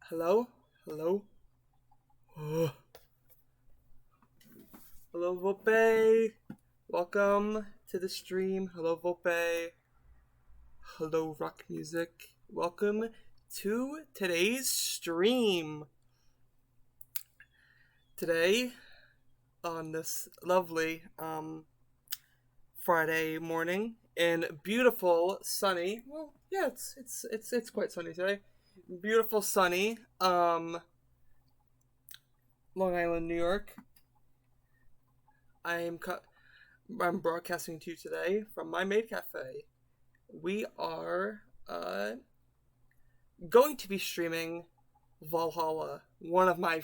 Hello? Hello? Ugh. Hello, Volpe. Welcome to the stream. Hello, Volpe. Hello, rock music. Welcome to today's stream. Today, on this lovely Friday morning in beautiful sunny. Well, yeah, it's quite sunny today. Beautiful sunny Long Island, New York. I'm broadcasting to you today from my maid cafe. We are going to be streaming Valhalla, one of my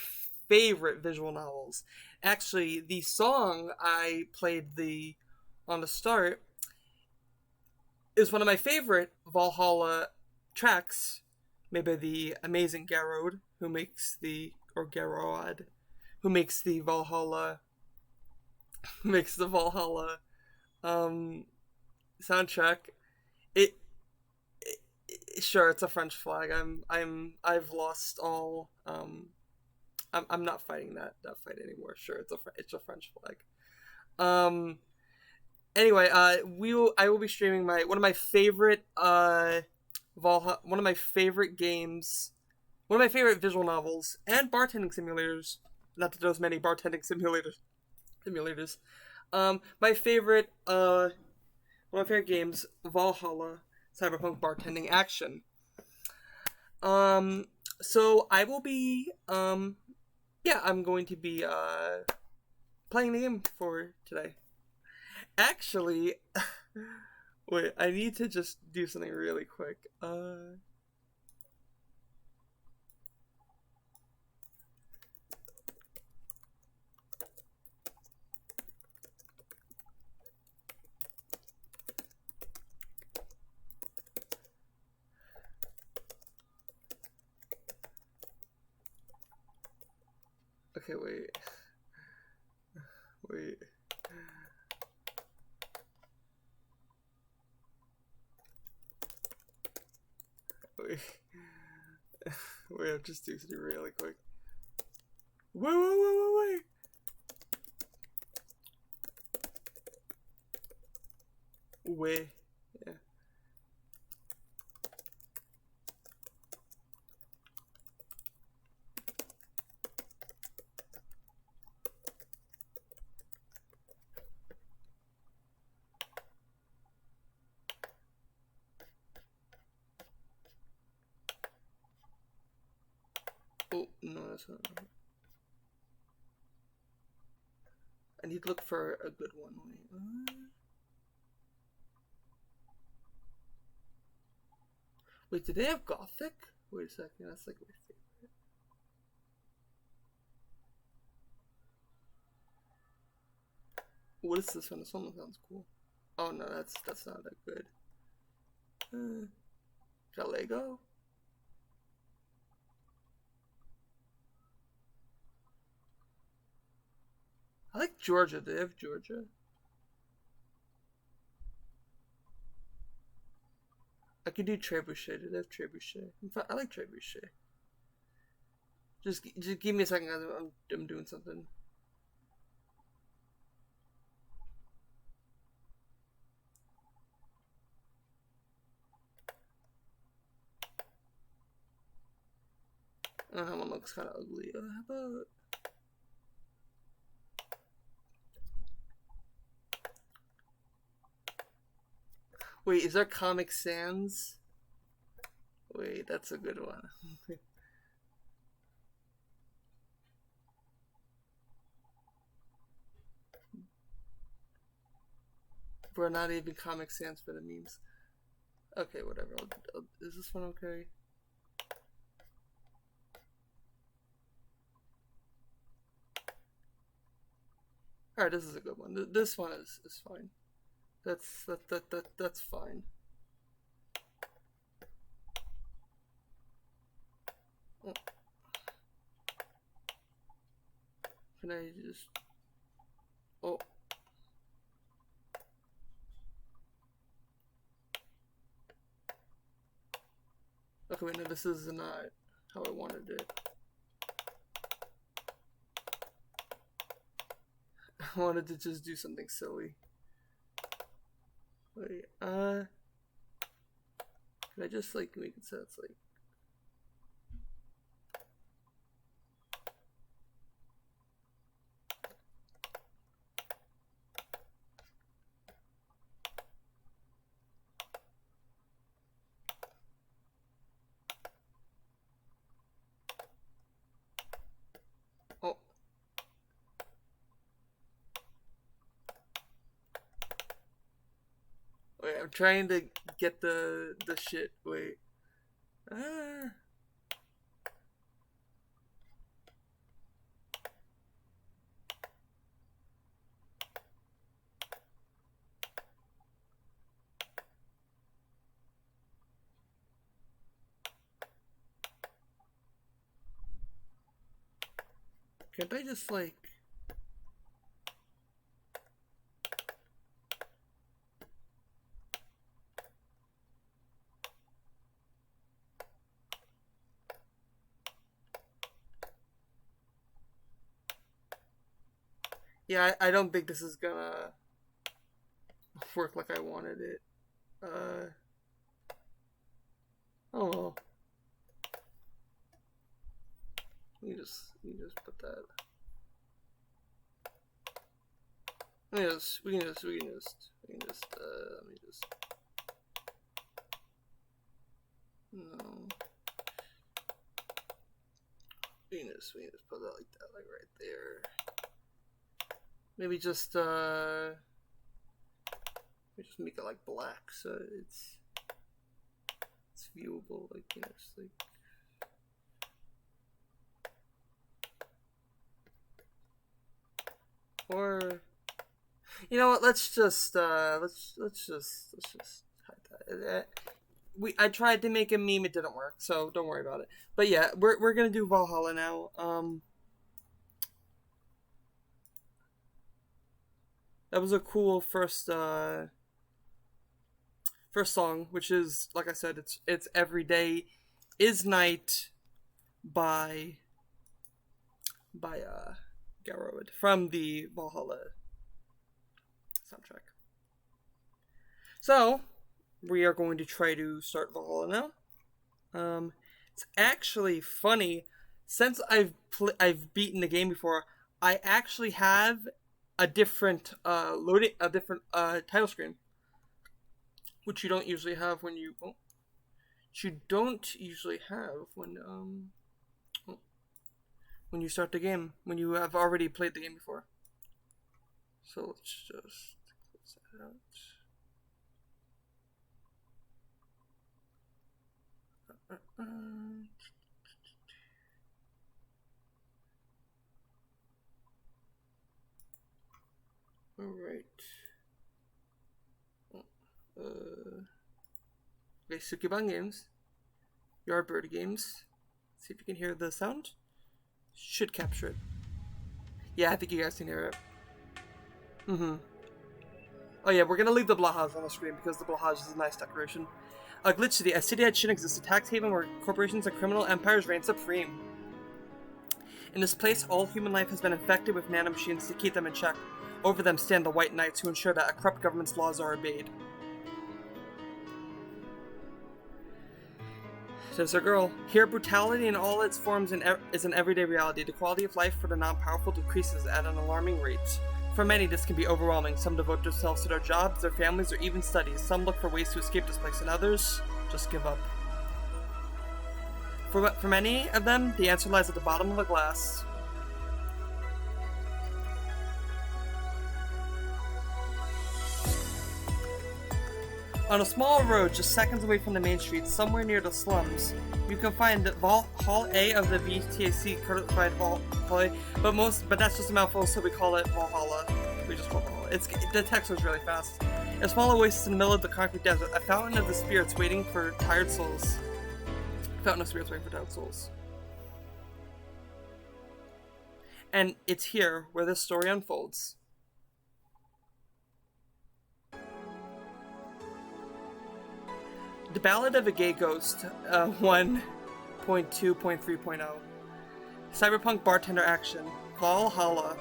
favorite visual novels. Actually, the song I played on the start is one of my favorite Valhalla tracks, made by the amazing Garrod, who makes the or Garrod, who makes the Valhalla um, soundtrack. It, sure, it's a French flag. I've lost all. I'm not fighting that fight anymore. Sure, it's a French flag. Anyway, I will be streaming one of my favorite Valhalla, one of my favorite games, one of my favorite visual novels and bartending simulators. Not that there's many bartending simulators. My favorite one of my favorite games, Valhalla, Cyberpunk Bartending Action. So I will be I'm going to be playing the game for today. Actually, wait, I need to just do something really quick. Okay, wait. Wait. Wait. Wait, I'm just doing something really quick. Wait. Wait. Yeah. Oh, no, that's not. I need to look for a good one. Wait, did they have Gothic? Wait a second, that's like my favorite. What is this one? This one sounds cool. Oh no, that's not that good. Is that Lego? I like Georgia. Do they have Georgia? I could do Trebuchet. Do they have Trebuchet? In fact, I like Trebuchet. Just give me a second, guys. I'm doing something. That one looks kind of ugly. How about... Wait, is there Comic Sans? Wait, that's a good one. We're not even Comic Sans for the memes. Okay, whatever. Is this one okay? Alright, this is a good one. This one is fine. That's fine. Oh. Can I just... Oh. Okay, wait, no, this is not... how I wanted it. I wanted to just do something silly. Wait, can I just like make it so it's like oh. Wait, I'm trying to get the shit. Wait. Ah. Can't I just like yeah, I don't think this is gonna work like I wanted it. Oh well. We can just put that. We can just let me just no. We can just put that like that, like right there. Maybe just make it like black so it's viewable, like just like. Or you know what? Let's just hide that. I tried to make a meme, it didn't work, so don't worry about it. But yeah, we're gonna do Valhalla now. That was a cool first song, which is like I said, it's Every Day Is Night by Garrod from the Valhalla soundtrack. So we are going to try to start Valhalla now. It's actually funny, since I've beaten the game before. I actually have a different title screen, which you don't usually have when you when you start the game, when you have already played the game before. So let's just close that out. Alright. Okay, Sukiban Games. Yardbird Games. See if you can hear the sound. Should capture it. Yeah, I think you guys can hear it. Oh yeah, we're gonna leave the Blahaz on the screen because the Blahaz is a nice decoration. A glitch city, a city that shouldn't exist, a tax haven where corporations and criminal empires reign supreme. In this place, all human life has been infected with nanomachines to keep them in check. Over them stand the White Knights who ensure that a corrupt government's laws are obeyed. There's a girl. Here, brutality in all its forms is an everyday reality. The quality of life for the non-powerful decreases at an alarming rate. For many, this can be overwhelming. Some devote themselves to their jobs, their families, or even studies. Some look for ways to escape this place, and others just give up. For many of them, the answer lies at the bottom of the glass. On a small road just seconds away from the main street, somewhere near the slums, you can find Hall A of the VTAC certified Hall A, but that's just a mouthful, so we call it Valhalla. We just call it Valhalla. The text was really fast. A small oasis in the middle of the concrete desert, a fountain of the spirits waiting for tired souls. Fountain of spirits waiting for tired souls. And it's here where this story unfolds. The Ballad of a Gay Ghost, one 2.3.0. Cyberpunk Bartender Action. Valhalla.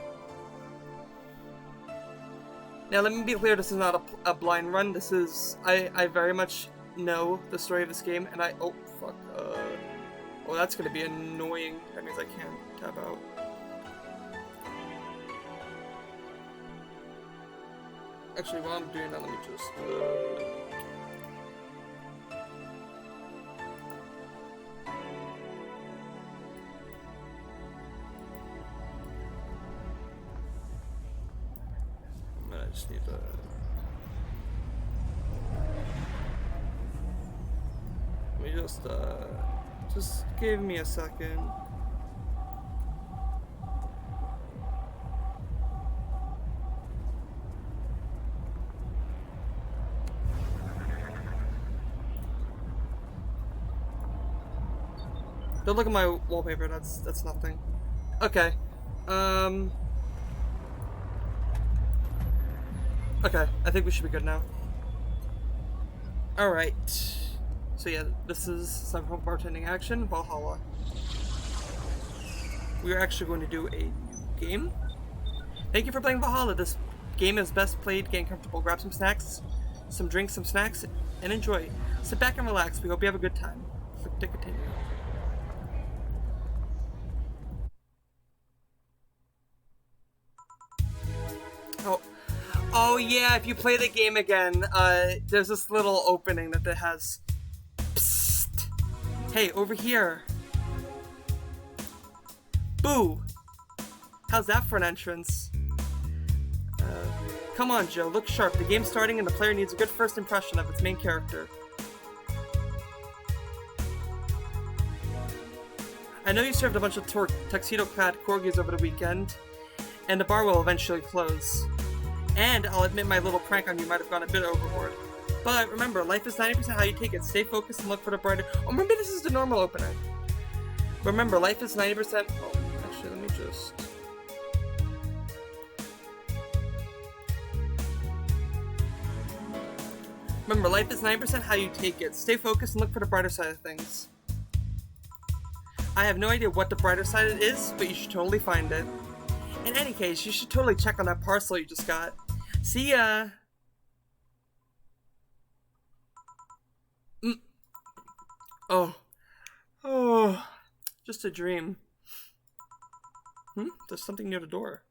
Now let me be clear, this is not a blind run. This is... I very much know the story of this game, and I... Oh, fuck. Oh, that's gonna be annoying. That means I can't tab out. Actually, while I'm doing that, let me just... I just need to... Let me just give me a second. Don't look at my wallpaper, that's nothing. Okay. Okay, I think we should be good now. Alright. So yeah, this is Cyberpunk Bartending Action, Valhalla. We are actually going to do a new game. Thank you for playing Valhalla. This game is best played getting comfortable. Grab some snacks, some drinks, some snacks, and enjoy. Sit back and relax. We hope you have a good time. Click to continue. Oh yeah, if you play the game again, there's this little opening that it has. Psst. Hey, over here. Boo! How's that for an entrance? Come on, Joe, look sharp. The game's starting and the player needs a good first impression of its main character. I know you served a bunch of tuxedo-clad corgis over the weekend, and the bar will eventually close. And I'll admit my little prank on you might have gone a bit overboard. But remember, life is 90% how you take it. Stay focused and look for the brighter... Oh, maybe this is the normal opening. Remember, life is 90%... Oh, actually, let me just... Remember, life is 90% how you take it. Stay focused and look for the brighter side of things. I have no idea what the brighter side is, but you should totally find it. In any case, you should totally check on that parcel you just got. See ya! Oh. Oh. Just a dream. There's something near the door.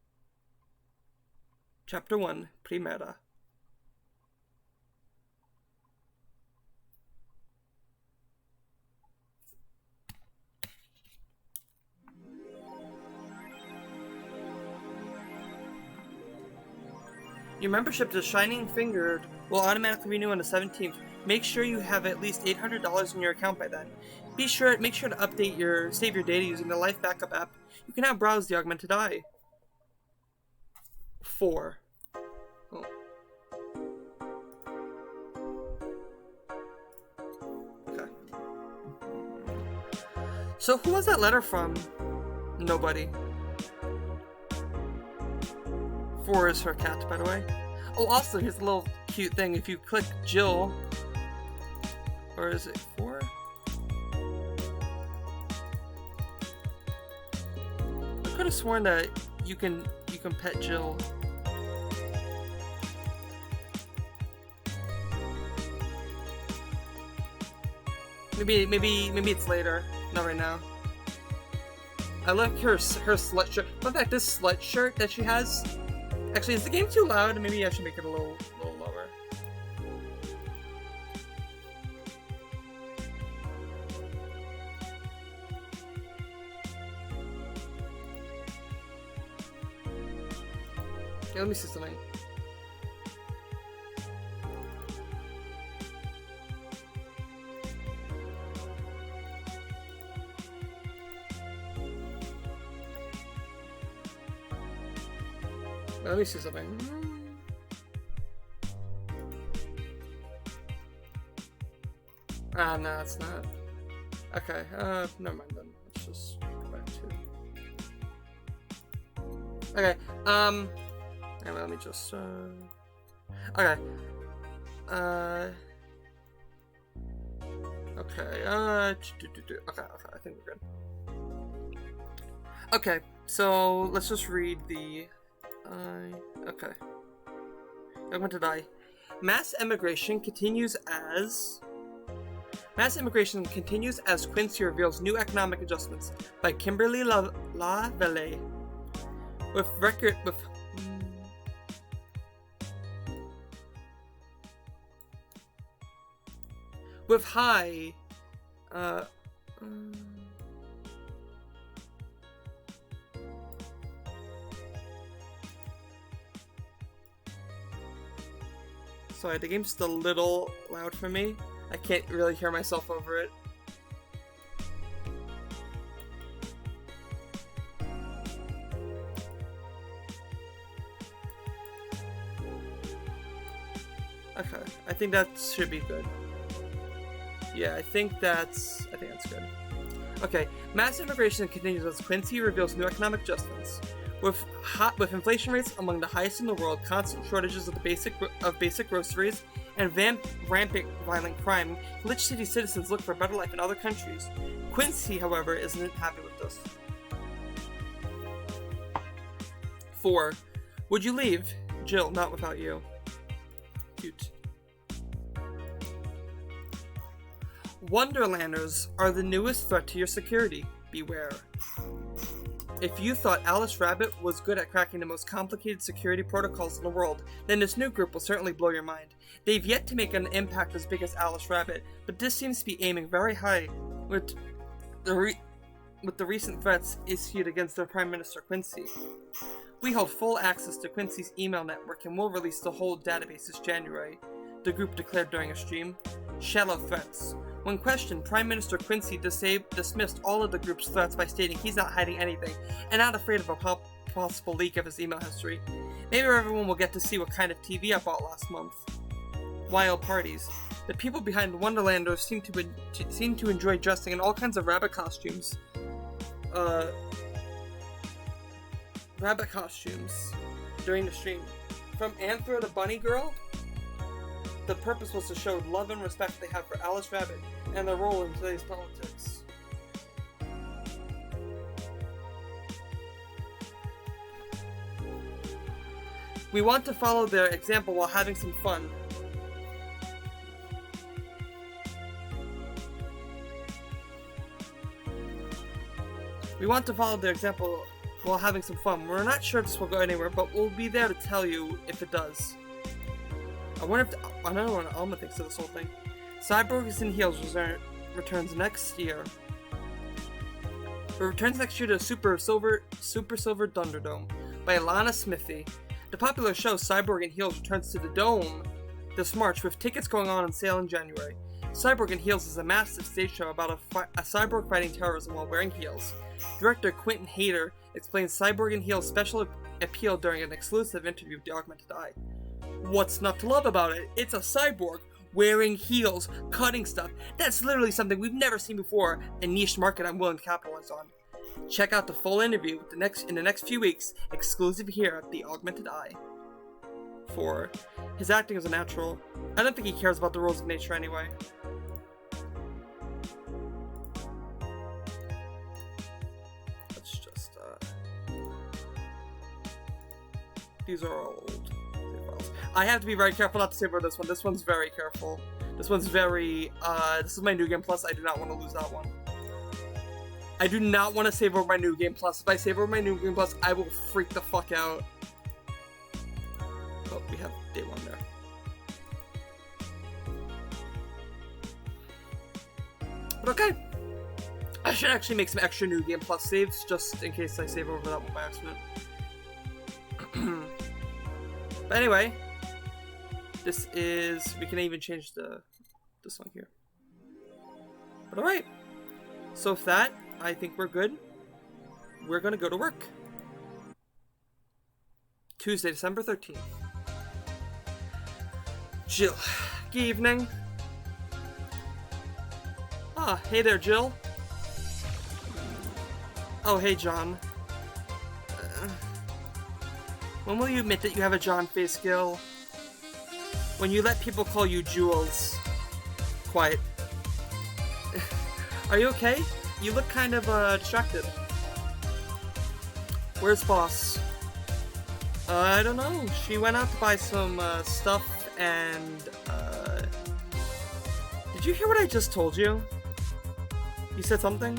Chapter 1, Primera. Your membership to Shining Fingered will automatically renew on the 17th. Make sure you have at least $800 in your account by then. Make sure to update save your data using the Life Backup app. You can now browse the augmented eye. 4. Oh. Okay. So who was that letter from? Nobody. 4 is her cat, by the way. Oh, also, here's a little cute thing. If you click Jill, or is it 4? I could have sworn that you can pet Jill. Maybe it's later. Not right now. I like her slut shirt. In fact, this slut shirt that she has. Actually, is the game too loud? Maybe I should make it a little lower. Okay, let me see something. Let me see something. Ah, no, it's not. Okay, never mind then. Let's just go back to... Okay, anyway, let me just, okay. Okay, okay, I think we're good. Okay, so let's just read the, okay. I'm going to die. Mass immigration continues as Quincy reveals new economic adjustments by Kimberly LaValle. With high, sorry, the game's just a little loud for me. I can't really hear myself over it. Okay, I think that should be good. Yeah, I think that's good. Okay, mass immigration continues as Quincy reveals new economic adjustments. With inflation rates among the highest in the world, constant shortages of basic groceries, and rampant violent crime, Glitch City citizens look for a better life in other countries. Quincy, however, isn't happy with this. 4. Would you leave? Jill, not without you. Cute. Wonderlanders are the newest threat to your security. Beware. If you thought Alice Rabbit was good at cracking the most complicated security protocols in the world, then this new group will certainly blow your mind. They've yet to make an impact as big as Alice Rabbit, but this seems to be aiming very high with the recent threats issued against their Prime Minister Quincy. We hold full access to Quincy's email network and will release the whole database this January, the group declared during a stream. Shallow threats. When questioned, Prime Minister Quincy dismissed all of the group's threats by stating he's not hiding anything and not afraid of a possible leak of his email history. Maybe everyone will get to see what kind of TV I bought last month. Wild parties. The people behind Wonderlanders seem to enjoy dressing in all kinds of rabbit costumes. During the stream. From Anthro to Bunny Girl, the purpose was to show love and respect they have for Alice Rabbit and their role in today's politics. We want to follow their example while having some fun. We're not sure if this will go anywhere, but we'll be there to tell you if it does. I wonder if I don't know what Alma thinks of this whole thing. Cyborgs in Heels returns next year. It returns next year to Super Silver Thunderdome by Alana Smithy. The popular show Cyborg in Heels returns to the Dome this March with tickets going on sale in January. Cyborg in Heels is a massive stage show about a cyborg fighting terrorism while wearing heels. Director Quentin Hayter explains Cyborg in Heels' special appeal during an exclusive interview with the Augmented Eye. What's not to love about it? It's a cyborg wearing heels, cutting stuff. That's literally something we've never seen before, a niche market I'm willing to capitalize on. Check out the full interview in the next few weeks, exclusive here at the Augmented Eye. 4. His acting is a natural. I don't think he cares about the rules of nature anyway. Let's just, these are all old. I have to be very careful not to save over this one. This one's very careful. This one's very, this is my New Game Plus. I do not want to lose that one. I do not want to save over my New Game Plus. If I save over my New Game Plus, I will freak the fuck out. Oh, we have day 1 there. But okay. I should actually make some extra New Game Plus saves, just in case I save over that one by accident. But anyway, this is, we can even change this one here. But alright, so with that, I think we're good. We're gonna go to work. Tuesday, December 13th. Jill, good evening. Ah, hey there, Jill. Oh, hey, John. When will you admit that you have a John face skill? When you let people call you Jules. Quiet. Are you okay? You look kind of distracted. Where's boss? I don't know. She went out to buy some stuff and did you hear what I just told you? You said something?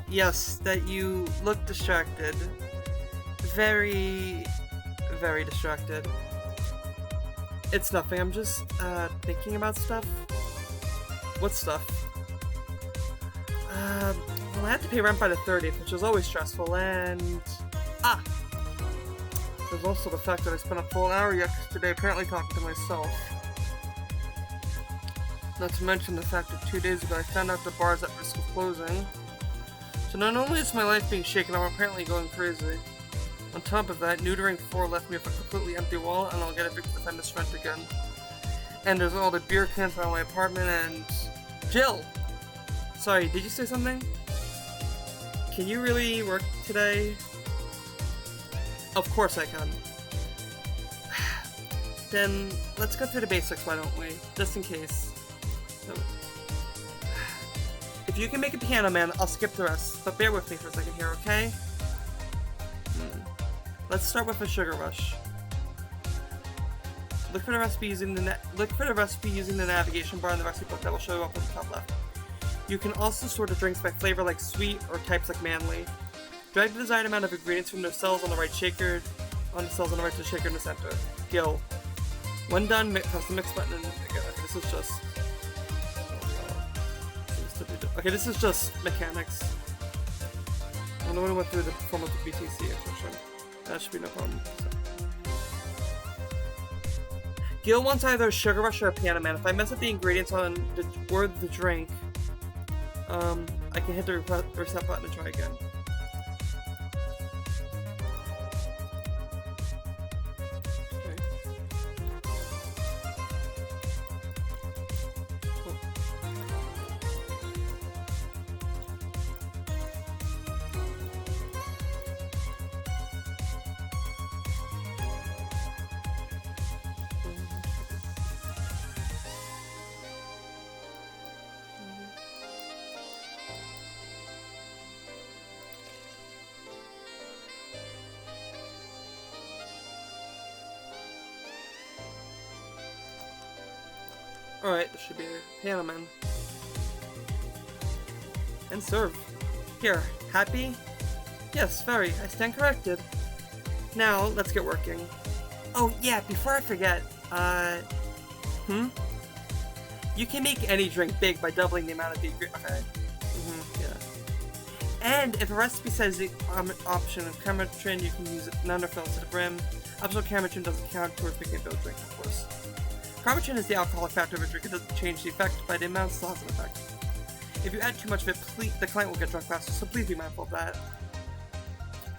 Yes, that you look distracted. Very, very distracted. It's nothing, I'm just thinking about stuff. What stuff? Well, I had to pay rent by the 30th, which was always stressful, and... Ah! There's also the fact that I spent a full hour yesterday apparently talking to myself. Not to mention the fact that 2 days ago I found out the bar is at risk of closing. So not only is my life being shaken, I'm apparently going crazy. On top of that, neutering 4 left me with a completely empty wallet, and I'll get evicted if I miss rent again. And there's all the beer cans around my apartment, and... Jill! Sorry, did you say something? Can you really work today? Of course I can. Then, let's go through the basics, why don't we? Just in case. So, if you can make a Piano Man, I'll skip the rest, but bear with me for a second here, okay? Let's start with a sugar rush. Look for the recipe using the navigation bar in the recipe book that will show you up at the top left. You can also sort the drinks by flavor like sweet or types like manly. Drag the desired amount of ingredients from the cells on the right shaker to the shaker in the center. Gil. When done, press the mix button and again, okay, this is just... Okay, this is just mechanics. I'm the one who went through the form of the BTC instruction. That should be no problem. Gil wants either a sugar rush or a Piano Man. If I mess up the ingredients on the drink, I can hit the reset button and try again. Okay. Oh. Alright, this should be a Piano Man. And serve. Here, happy? Yes, very. I stand corrected. Now, let's get working. Oh, yeah, before I forget, You can make any drink big by doubling the amount of the ingredient. Okay. Yeah. And if a recipe says the option of Camertrin, you can use it none or fill it to the brim. Optional Camertrin doesn't count towards making a build drink, of course. Camertrin is the alcoholic factor of a drink. It doesn't change the effect, but the amount still has an effect. If you add too much of it, the client will get drunk faster, so please be mindful of that.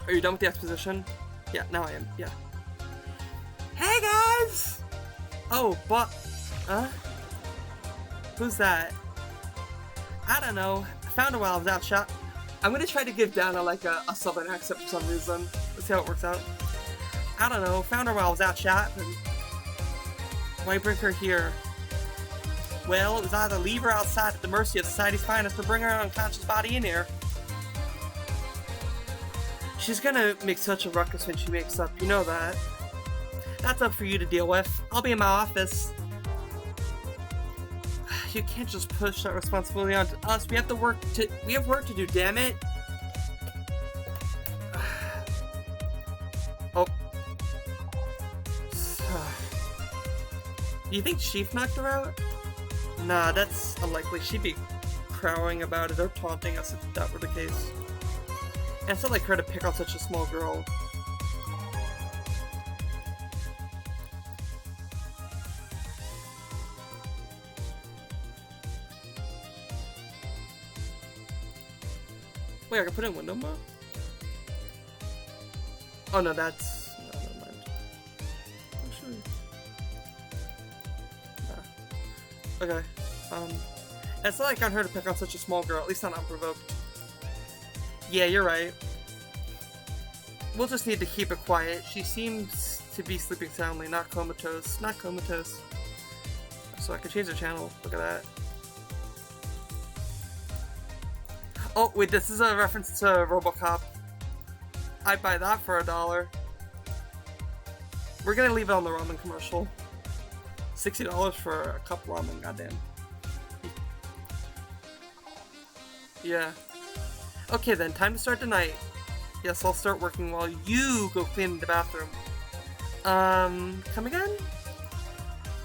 Are you done with the exposition? Yeah, now I am. Yeah. Hey guys! Oh, but... Who's that? I don't know. I found her while I was out shop. I'm gonna try to give Dana like a southern accent for some reason. Let's see how it works out. I don't know. Found her while I was out shopping. Why bring her here? Well, it was either leave her outside at the mercy of society's finest or bring her unconscious body in here. She's gonna make such a ruckus when she wakes up, you know that. That's up for you to deal with. I'll be in my office. You can't just push that responsibility onto us. We have work to do, damn it. Oh. Do you think Chief knocked her out? Nah, that's unlikely. She'd be crowing about it or taunting us if that were the case. And it's not like her to pick on such a small girl. Wait, I can put in window mode? Oh no, that's... No, never mind. Actually... Nah. Okay. It's not like on her to pick on such a small girl, at least not unprovoked. Yeah, you're right. We'll just need to keep it quiet. She seems to be sleeping soundly, not comatose. Not comatose. So I can change the channel. Look at that. Oh, wait, this is a reference to RoboCop. I'd buy that for $1. We're gonna leave it on the ramen commercial. $60 for a cup of ramen, goddamn. Yeah. Okay then, time to start the night. Yes, I'll start working while you go clean the bathroom. Come again?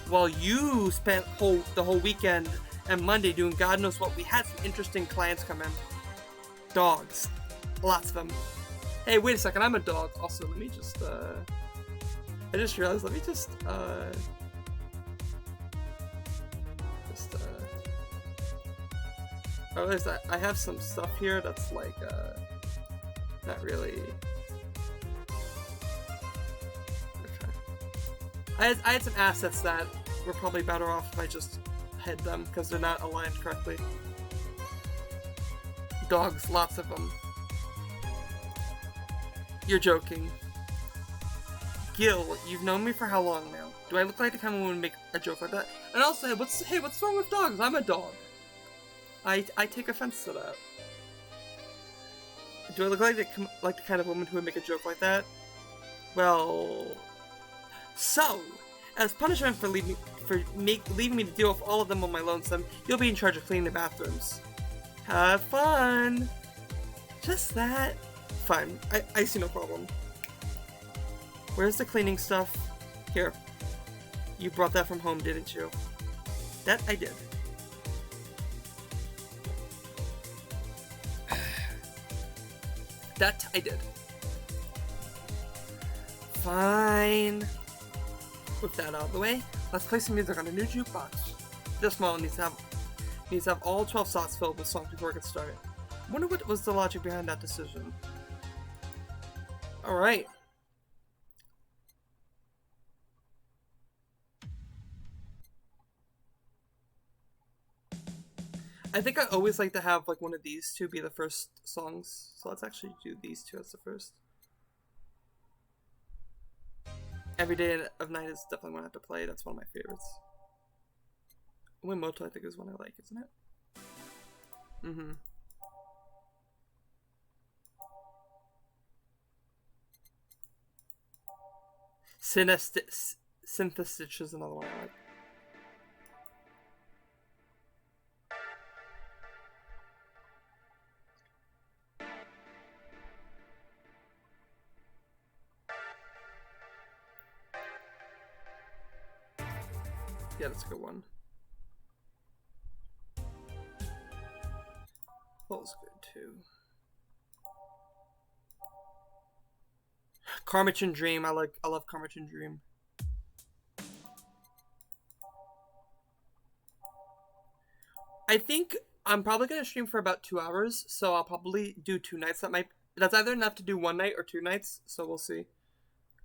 While you spent the whole weekend and Monday doing God knows what, we had some interesting clients come in. Dogs. Lots of them. Hey, wait a second, I'm a dog. Also, let me just, I just realized, let me just, I realized that I have some stuff here that's like, not really... Okay. I had some assets that were probably better off if I just hid them, because they're not aligned correctly. Dogs, lots of them. You're joking. Gil, you've known me for how long now? Do I look like the kind of woman who would make a joke like that? And also, hey, what's wrong with dogs? I'm a dog. I take offense to that. Do I look like the kind of woman who would make a joke like that? Well... So, as punishment for leaving me to deal with all of them on my lonesome, you'll be in charge of cleaning the bathrooms. Have fun! Just that. Fine, I see no problem. Where's the cleaning stuff? Here. You brought that from home, didn't you? That I did. That I did. Fine. With that out of the way, let's play some music on a new jukebox. This model needs to have all 12 slots filled with songs before it gets started. I wonder what was the logic behind that decision. Alright. I think I always like to have like one of these two be the first songs, so let's actually do these two as the first. Every Day of Night is definitely one I have to play. That's one of my favorites. Moto, I think, is one I like, isn't it? Mm-hmm. Synthestitch is another one I like. Yeah, that's a good one. That was good too. Karmachin Dream, I love Karmachin Dream. I think I'm probably gonna stream for about 2 hours, so I'll probably do 2 nights. That's either enough to do 1 night or 2 nights, so we'll see.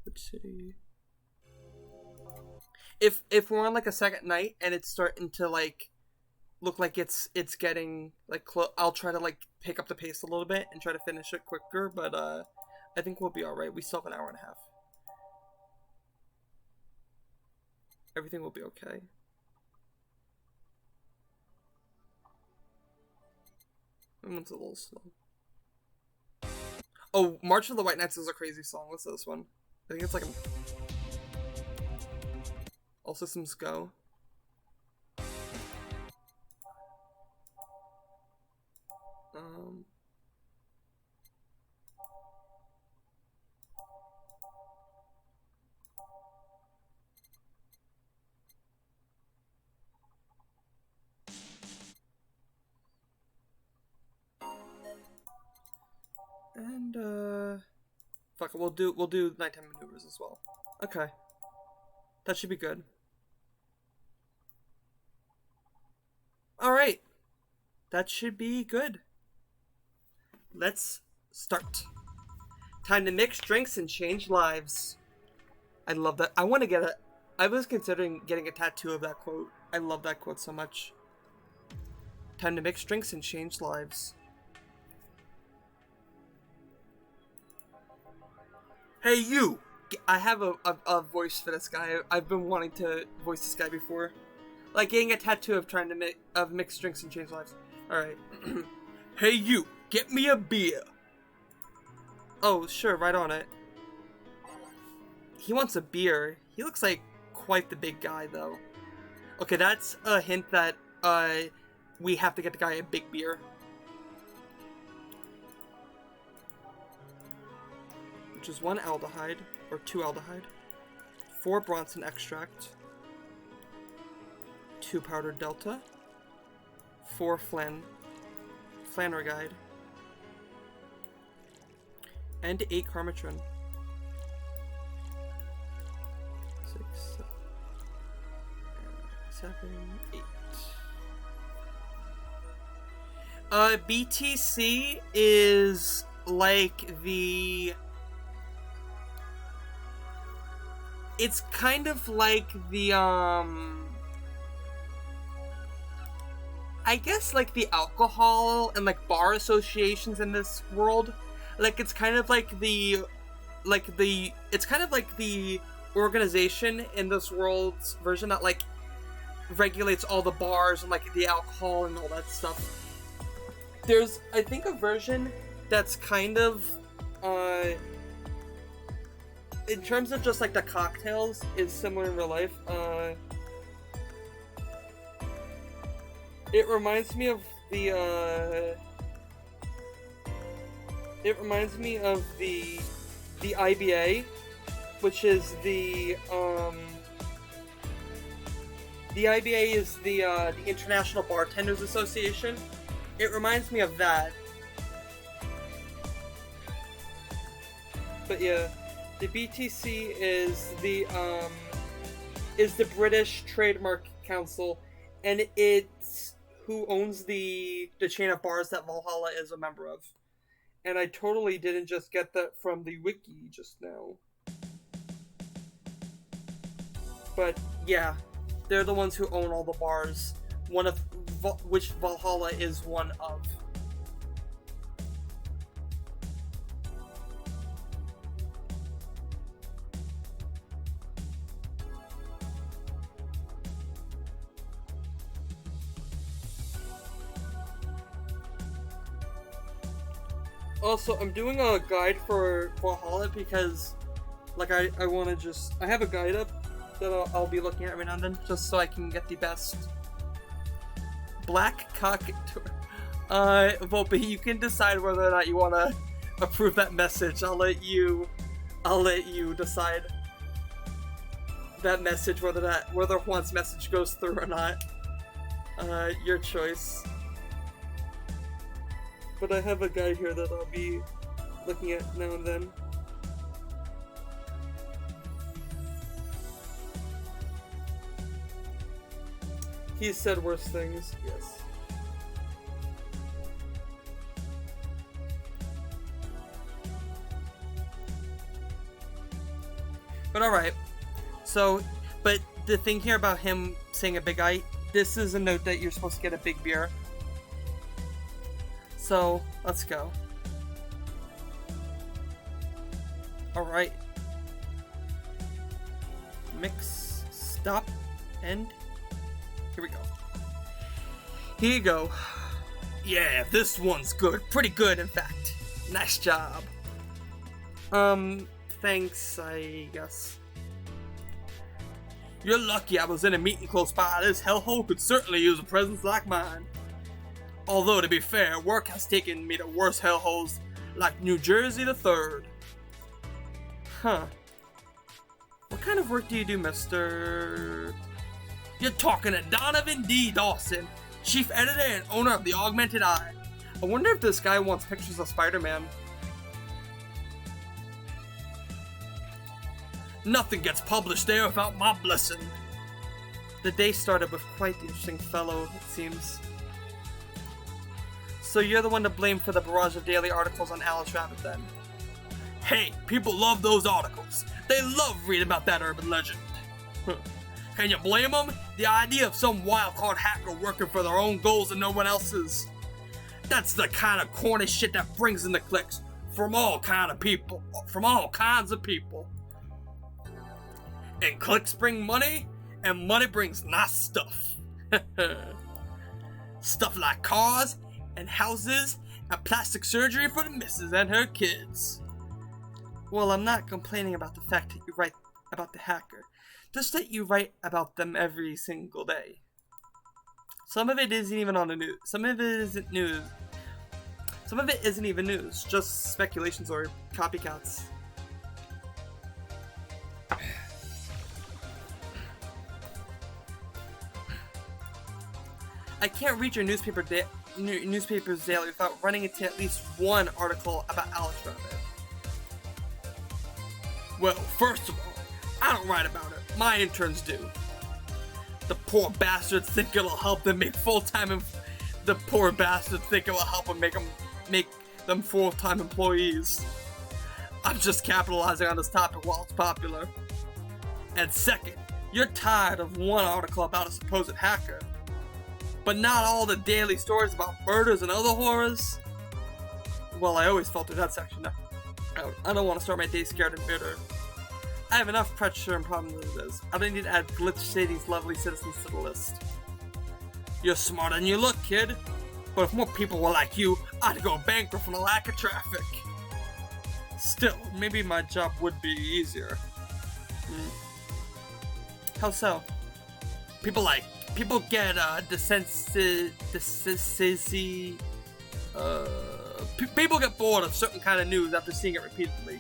Which city? If we're on like a second night and it's starting to like look like it's getting like I'll try to like pick up the pace a little bit and try to finish it quicker, but I think we'll be all right. We still have an hour and a half. Everything will be okay. It's a little slow. Oh, March of the White Knights is a crazy song. What's this one? I think it's like All Systems Go. And fuck it, we'll do nighttime maneuvers as well. Okay. That should be good. Alright. That should be good. Let's start. Time to mix drinks and change lives. I love that. I want to get I was considering getting a tattoo of that quote. I love that quote so much. Time to mix drinks and change lives. Hey, you! I have a voice for this guy. I've been wanting to voice this guy before. Like getting a tattoo of trying to mix drinks and change lives. Alright. Hey you, get me a beer. Oh, sure, right on it. He wants a beer. He looks like quite the big guy, though. Okay, that's a hint that, we have to get the guy a big beer. Which is 1 aldehyde, or 2 aldehyde, 4 Bronson extract, 2 powdered delta, 4 flannergide, and 8 carmitrin. 6, 7, 8. BTC is like the... It's kind of like the, I guess like the alcohol and like bar associations in this world. Like it's kind of like it's kind of like the organization in this world's version that like regulates all the bars and like the alcohol and all that stuff. There's, I think, a version that's kind of, in terms of just like the cocktails, is similar in real life. It reminds me of the IBA, which is the IBA is the International Bartenders Association. It reminds me of that. But yeah, the BTC is the British Trademark Council, and it's who owns the chain of bars that Valhalla is a member of. And I totally didn't just get that from the wiki just now. But yeah, they're the ones who own all the bars, one of which Valhalla is one of. Also, I'm doing a guide for Valhalla because, like, I want to just... I have a guide up that I'll be looking at every now and then, just so I can get the best. Black Cock... Volpe, you can decide whether or not you want to approve that message. I'll let you decide that message, whether Juan's message goes through or not. Your choice. But I have a guide here that I'll be looking at now and then. He said worse things, yes. But alright. So, but the thing here about him saying a big guy, this is a note that you're supposed to get a big beer. So, let's go. Alright. Mix, stop, end. Here we go. Here you go. Yeah, this one's good. Pretty good, in fact. Nice job. Thanks, I guess. You're lucky I was in a meeting close by. This hellhole could certainly use a presence like mine. Although, to be fair, work has taken me to worse hellholes, like New Jersey the 3rd. Huh. What kind of work do you do, Mr.? You're talking to Donovan D. Dawson, chief editor and owner of the Augmented Eye. I wonder if this guy wants pictures of Spider-Man. Nothing gets published there without my blessing. The day started with quite the interesting fellow, it seems. So you're the one to blame for the barrage of daily articles on Alice Rabbit, then? Hey, people love those articles. They love reading about that urban legend. Can you blame them? The idea of some wild-card hacker working for their own goals and no one else's. That's the kind of corny shit that brings in the clicks from all kinds of people. And clicks bring money, and money brings nice stuff. Stuff like cars, and houses and plastic surgery for the missus and her kids. Well, I'm not complaining about the fact that you write about the hacker, just that you write about them every single day. Some of it isn't even on the news. Some of it isn't news. Some of it isn't even news, just speculations or copycats. I can't read your newspapers daily without running into at least one article about Alex Rabbit. Well, first of all, I don't write about it. My interns do. The poor bastards think it'll help them make full-time. The poor bastards think it will help them make them full-time employees. I'm just capitalizing on this topic while it's popular. And second, you're tired of one article about a supposed hacker, but not all the daily stories about murders and other horrors? Well, I always filter that section out. I don't want to start my day scared and bitter. I have enough pressure and problems as it is. I don't need to add Glitch City's lovely citizens to the list. You're smarter than you look, kid. But if more people were like you, I'd go bankrupt from the lack of traffic. Still, maybe my job would be easier. How so? People get people get bored of certain kind of news after seeing it repeatedly.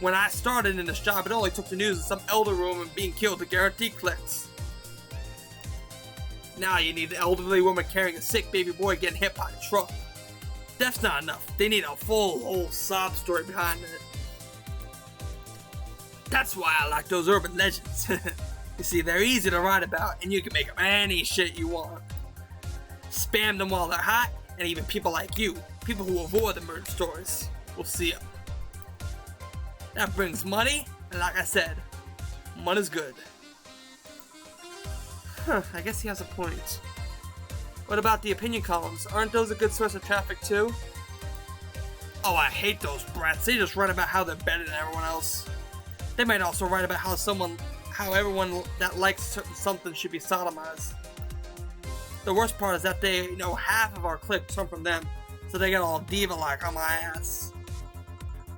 When I started in this job, it only took the news of some elder woman being killed to guarantee clicks. Now you need an elderly woman carrying a sick baby boy getting hit by a truck. That's not enough. They need a whole sob story behind it. That's why I like those urban legends. You see, they're easy to write about, and you can make them any shit you want. Spam them while they're hot, and even people like you, people who avoid the murder stories, will see them. That brings money, and like I said, money's good. I guess he has a point. What about the opinion columns? Aren't those a good source of traffic too? Oh, I hate those brats. They just write about how they're better than everyone else. They might also write about how everyone that likes certain something should be sodomized. The worst part is that they know half of our clicks come from them, so they get all diva-like on my ass.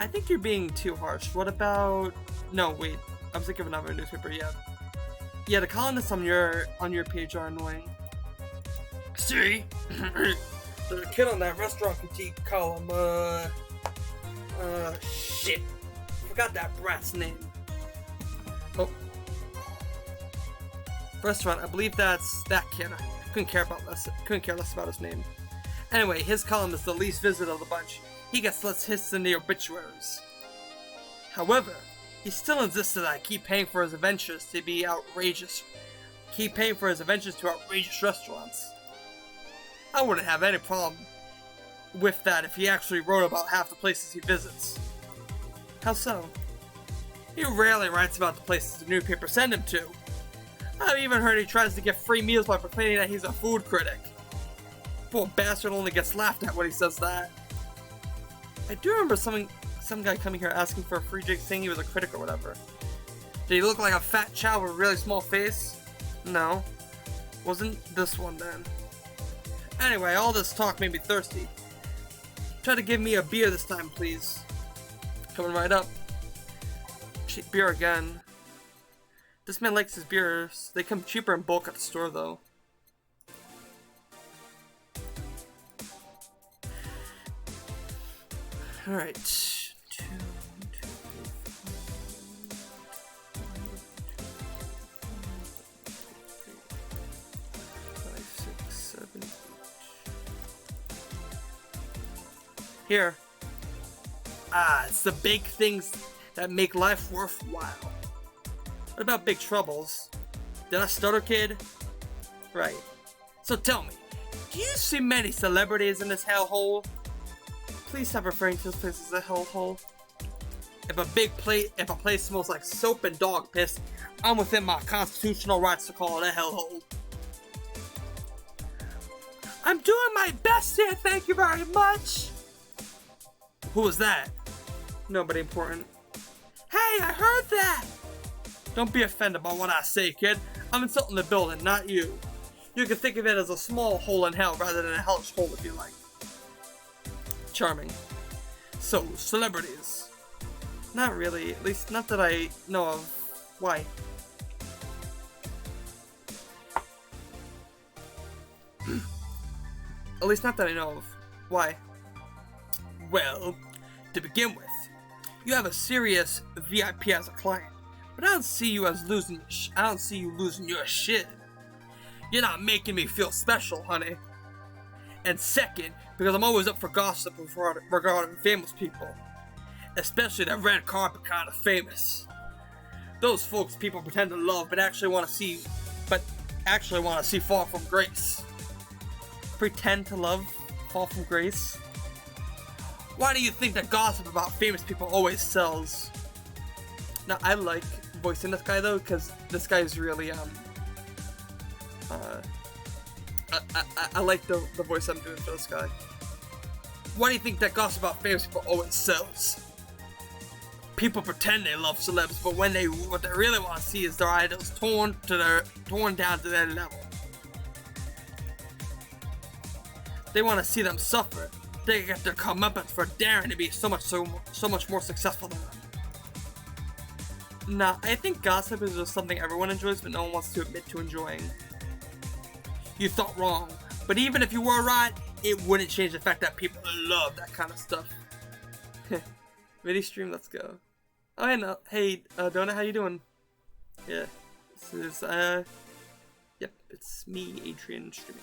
I think you're being too harsh. What about... No, wait. I was thinking of another newspaper, Yeah, the columnists on your page are annoying. See? There's a kid on that restaurant critique column, shit. Forgot that brat's name. Oh. Restaurant, I believe that's that kid. I couldn't care less about his name. Anyway, his column is the least visited of the bunch. He gets less hits than the obituaries. However, he still insists that I keep paying for his adventures to be outrageous. Keep paying for his adventures to outrageous restaurants. I wouldn't have any problem with that if he actually wrote about half the places he visits. How so? He rarely writes about the places the newspaper send him to. I've even heard he tries to get free meals by complaining that he's a food critic. Poor bastard only gets laughed at when he says that. I do remember some guy coming here asking for a free drink saying he was a critic or whatever. Did he look like a fat child with a really small face? No. Wasn't this one then. Anyway, all this talk made me thirsty. Try to give me a beer this time, please. Coming right up. Cheap beer again. This man likes his beers. They come cheaper in bulk at the store, though. Alright. 2, 5, 6, 7, 8. Here. It's the big things that make life worthwhile. What about big troubles? Did I stutter, kid? Right. So tell me, do you see many celebrities in this hellhole? Please stop referring to this place as a hellhole. If a place smells like soap and dog piss, I'm within my constitutional rights to call it a hellhole. I'm doing my best here, thank you very much. Who was that? Nobody important. Hey, I heard that! Don't be offended by what I say, kid. I'm insulting the building, not you. You can think of it as a small hole in hell rather than a hellish hole if you like. Charming. So, celebrities. Not really, at least not that I know of. Why? At least not that I know of. Why? Well, to begin with, you have a serious VIP as a client, but I don't see you as losing. I don't see you losing your shit. You're not making me feel special, honey. And second, because I'm always up for gossip regarding famous people, especially the red carpet kind of famous. Those folks people pretend to love, but actually want to see fall from grace. Pretend to love, fall from grace. Why do you think that gossip about famous people always sells? Now, I like voicing this guy though, because this guy is really I like the voice I'm doing for this guy. Why do you think that gossip about famous people always sells? People pretend they love celebs, but what they really want to see is their idols torn down to their level. They want to see them suffer. They get their comeuppance for daring to be so much more successful than them. Nah, I think gossip is just something everyone enjoys, but no one wants to admit to enjoying. You thought wrong, but even if you were right, it wouldn't change the fact that people love that kind of stuff. Video stream, let's go. Oh, I know. Hey, Donut, how you doing? Yeah, this is, yep, it's me, Adrian, streaming.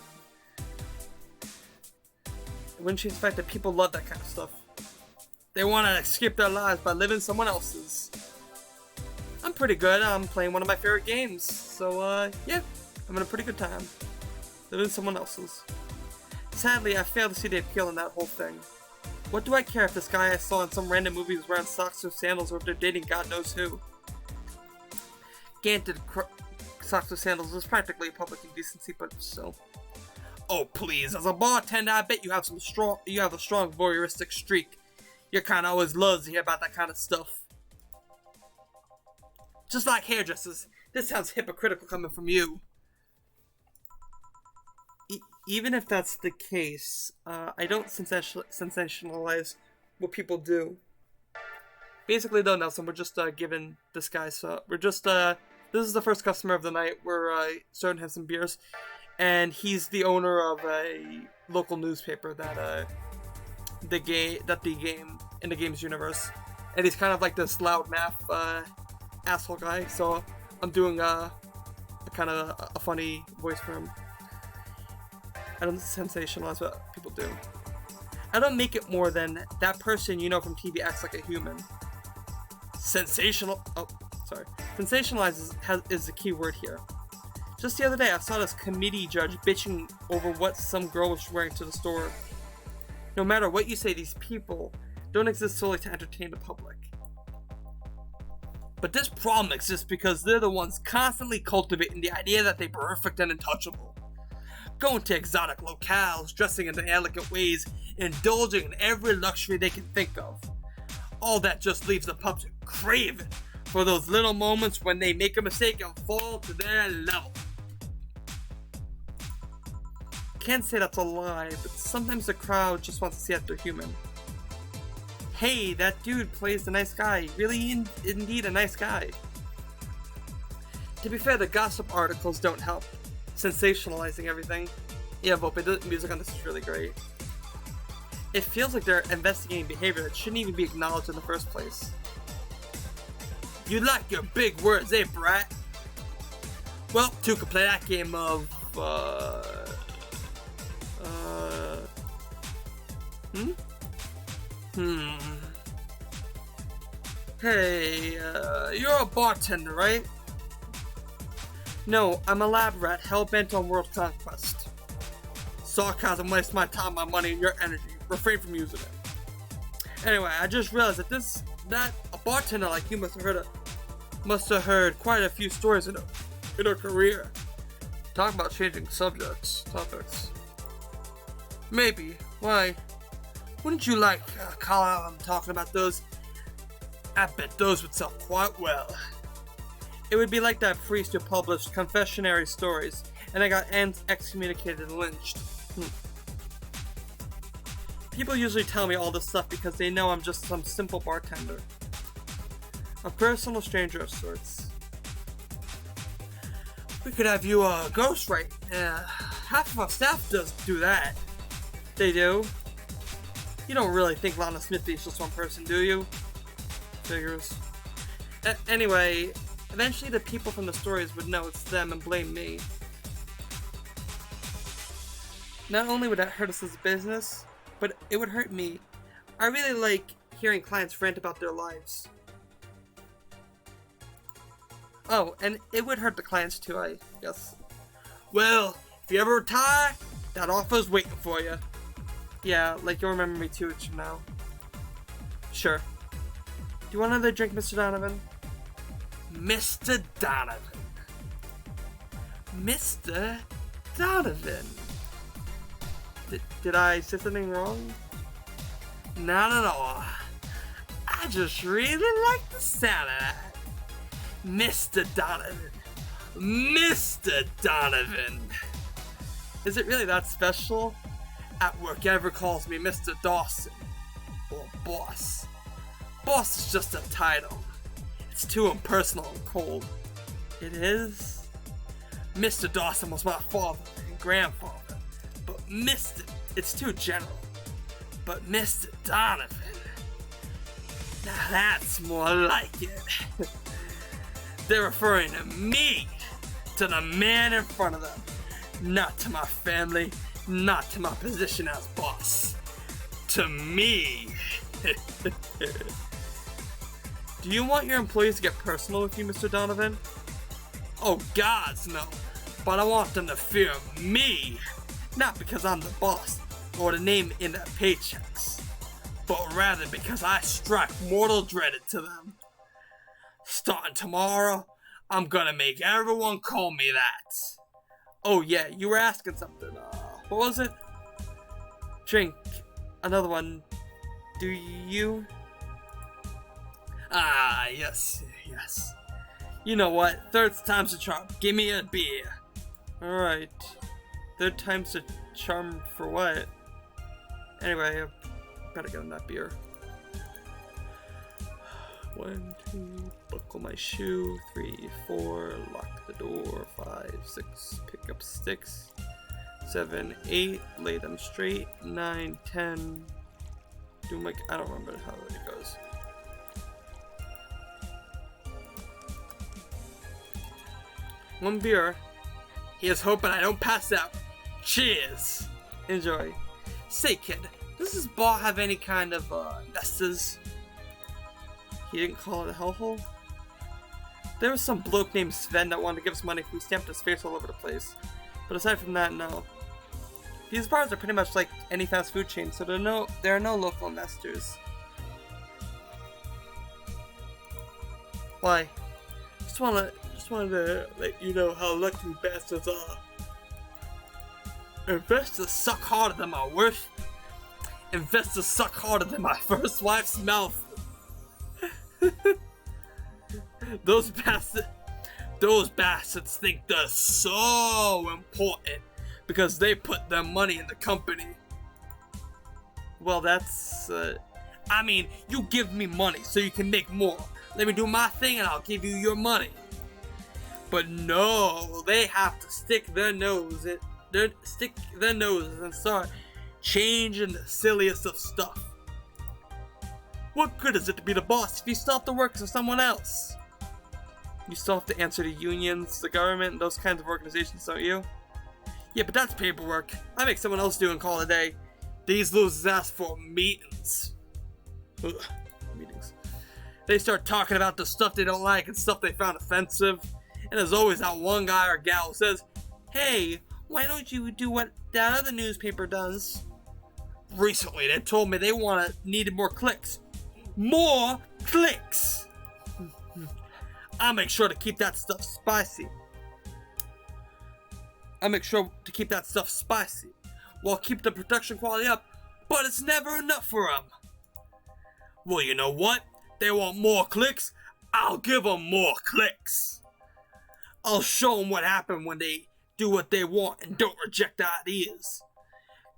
It wouldn't change the fact that people love that kind of stuff. They want to escape their lives by living someone else's. I'm pretty good. I'm playing one of my favorite games, so, yeah, I'm having a pretty good time. Living someone else's. Sadly, I failed to see the appeal in that whole thing. What do I care if this guy I saw in some random movie was wearing socks or sandals, or if they're dating God knows who? Ganted socks or sandals is practically a public indecency, but still. Oh please, as a bartender, I bet you have a strong voyeuristic streak. Your kind always loves to hear about that kind of stuff. Just like hairdressers, this sounds hypocritical coming from you. Even if that's the case, I don't sensationalize what people do. Basically though, Nelson, we're just giving this guy this is the first customer of the night. We're serving him some beers, and he's the owner of a local newspaper that the game in the game's universe, and he's kind of like this loudmouth asshole guy. So I'm doing a funny voice for him. I don't sensationalize what people do. I don't make it more than that person you know from TV acts like a human. Sensationalize is the key word here. Just the other day, I saw this committee judge bitching over what some girl was wearing to the store. No matter what you say, these people don't exist solely to entertain the public. But this problem exists because they're the ones constantly cultivating the idea that they're perfect and untouchable. Going to exotic locales, dressing in elegant ways, indulging in every luxury they can think of. All that just leaves the public craving for those little moments when they make a mistake and fall to their level. Can't say that's a lie, but sometimes the crowd just wants to see that they're human. Hey, that dude plays the nice guy. Really, indeed a nice guy. To be fair, the gossip articles don't help. Sensationalizing everything. Yeah, Volpe, the music on this is really great. It feels like they're investigating behavior that shouldn't even be acknowledged in the first place. You like your big words, eh, brat? Well, two could play that game of, Hey, you're a bartender, right? No, I'm a lab rat hell-bent on world conquest. Sarcasm wastes my time, my money, and your energy. Refrain from using it. Anyway, I just realized that a bartender like you must have heard quite a few stories in her career. Talk about changing topics. Maybe. Why? Wouldn't you like call out I'm talking about those? I bet those would sell quite well. It would be like that priest who published confessionary stories and I got excommunicated and lynched. People usually tell me all this stuff because they know I'm just some simple bartender. A personal stranger of sorts. We could have you ghostwrite. Half of our staff does do that. They do. You don't really think Lana Smithy is just one person, do you? Figures. Anyway, eventually the people from the stories would know it's them and blame me. Not only would that hurt us as a business, but it would hurt me. I really like hearing clients rant about their lives. Oh, and it would hurt the clients too, I guess. Well, if you ever retire, that offer's waiting for you. Yeah, like you'll remember me 2 weeks from now. Sure. Do you want another drink, Mr. Donovan? Mr. Donovan. Mr. Donovan. Did I say something wrong? Not at all. I just really like the sound of that. Mr. Donovan. Mr. Donovan. Is it really that special? At work, everyone calls me Mr. Dawson. Or boss. Boss is just a title. It's too impersonal and cold. It is? Mr. Dawson was my father and grandfather. But Mr. It's too general. But Mr. Donovan. Now that's more like it. They're referring to me, to the man in front of them, not to my family, not to my position as boss. To me. Do you want your employees to get personal with you, Mr. Donovan? Oh, gods, no. But I want them to fear me. Not because I'm the boss, or the name in their paychecks, but rather because I strike mortal dread into them. Starting tomorrow, I'm gonna make everyone call me that. Oh yeah, you were asking something. What was it? Drink. Another one. Do you? Ah, yes. You know what? Third time's a charm. Give me a beer. Alright. Third time's a charm for what? Anyway, I better get on that beer. 1, 2, buckle my shoe. 3, 4, lock the door. 5, 6, pick up sticks. 7, 8, lay them straight. 9, 10. I don't remember how it goes. One beer. Here's hoping I don't pass out. Cheers. Enjoy. Say, kid, does this bar have any kind of investors? He didn't call it a hellhole? There was some bloke named Sven that wanted to give us money if we stamped his face all over the place. But aside from that, no. These bars are pretty much like any fast food chain, so there are no local investors. Why? Just wanted to let you know how lucky you bastards are. Investors suck harder than my worst. Investors suck harder than my first wife's mouth. Those bastards think they're so important because they put their money in the company. Well, that's, I mean, you give me money so you can make more. Let me do my thing and I'll give you your money. But no, they have to stick their nose and start changing the silliest of stuff. What good is it to be the boss if you still have to work for someone else? You still have to answer to unions, the government, and those kinds of organizations, don't you? Yeah, but that's paperwork. I make someone else do and call it a day. These losers ask for meetings. Ugh, meetings. They start talking about the stuff they don't like and stuff they found offensive. And there's always that one guy or gal who says, "Hey, why don't you do what that other newspaper does?" Recently, they told me they needed more clicks. More clicks! I'll make sure to keep that stuff spicy. While keep the production quality up, but it's never enough for them. Well, you know what? They want more clicks. I'll give them more clicks. I'll show them what happened when they do what they want and don't reject ideas.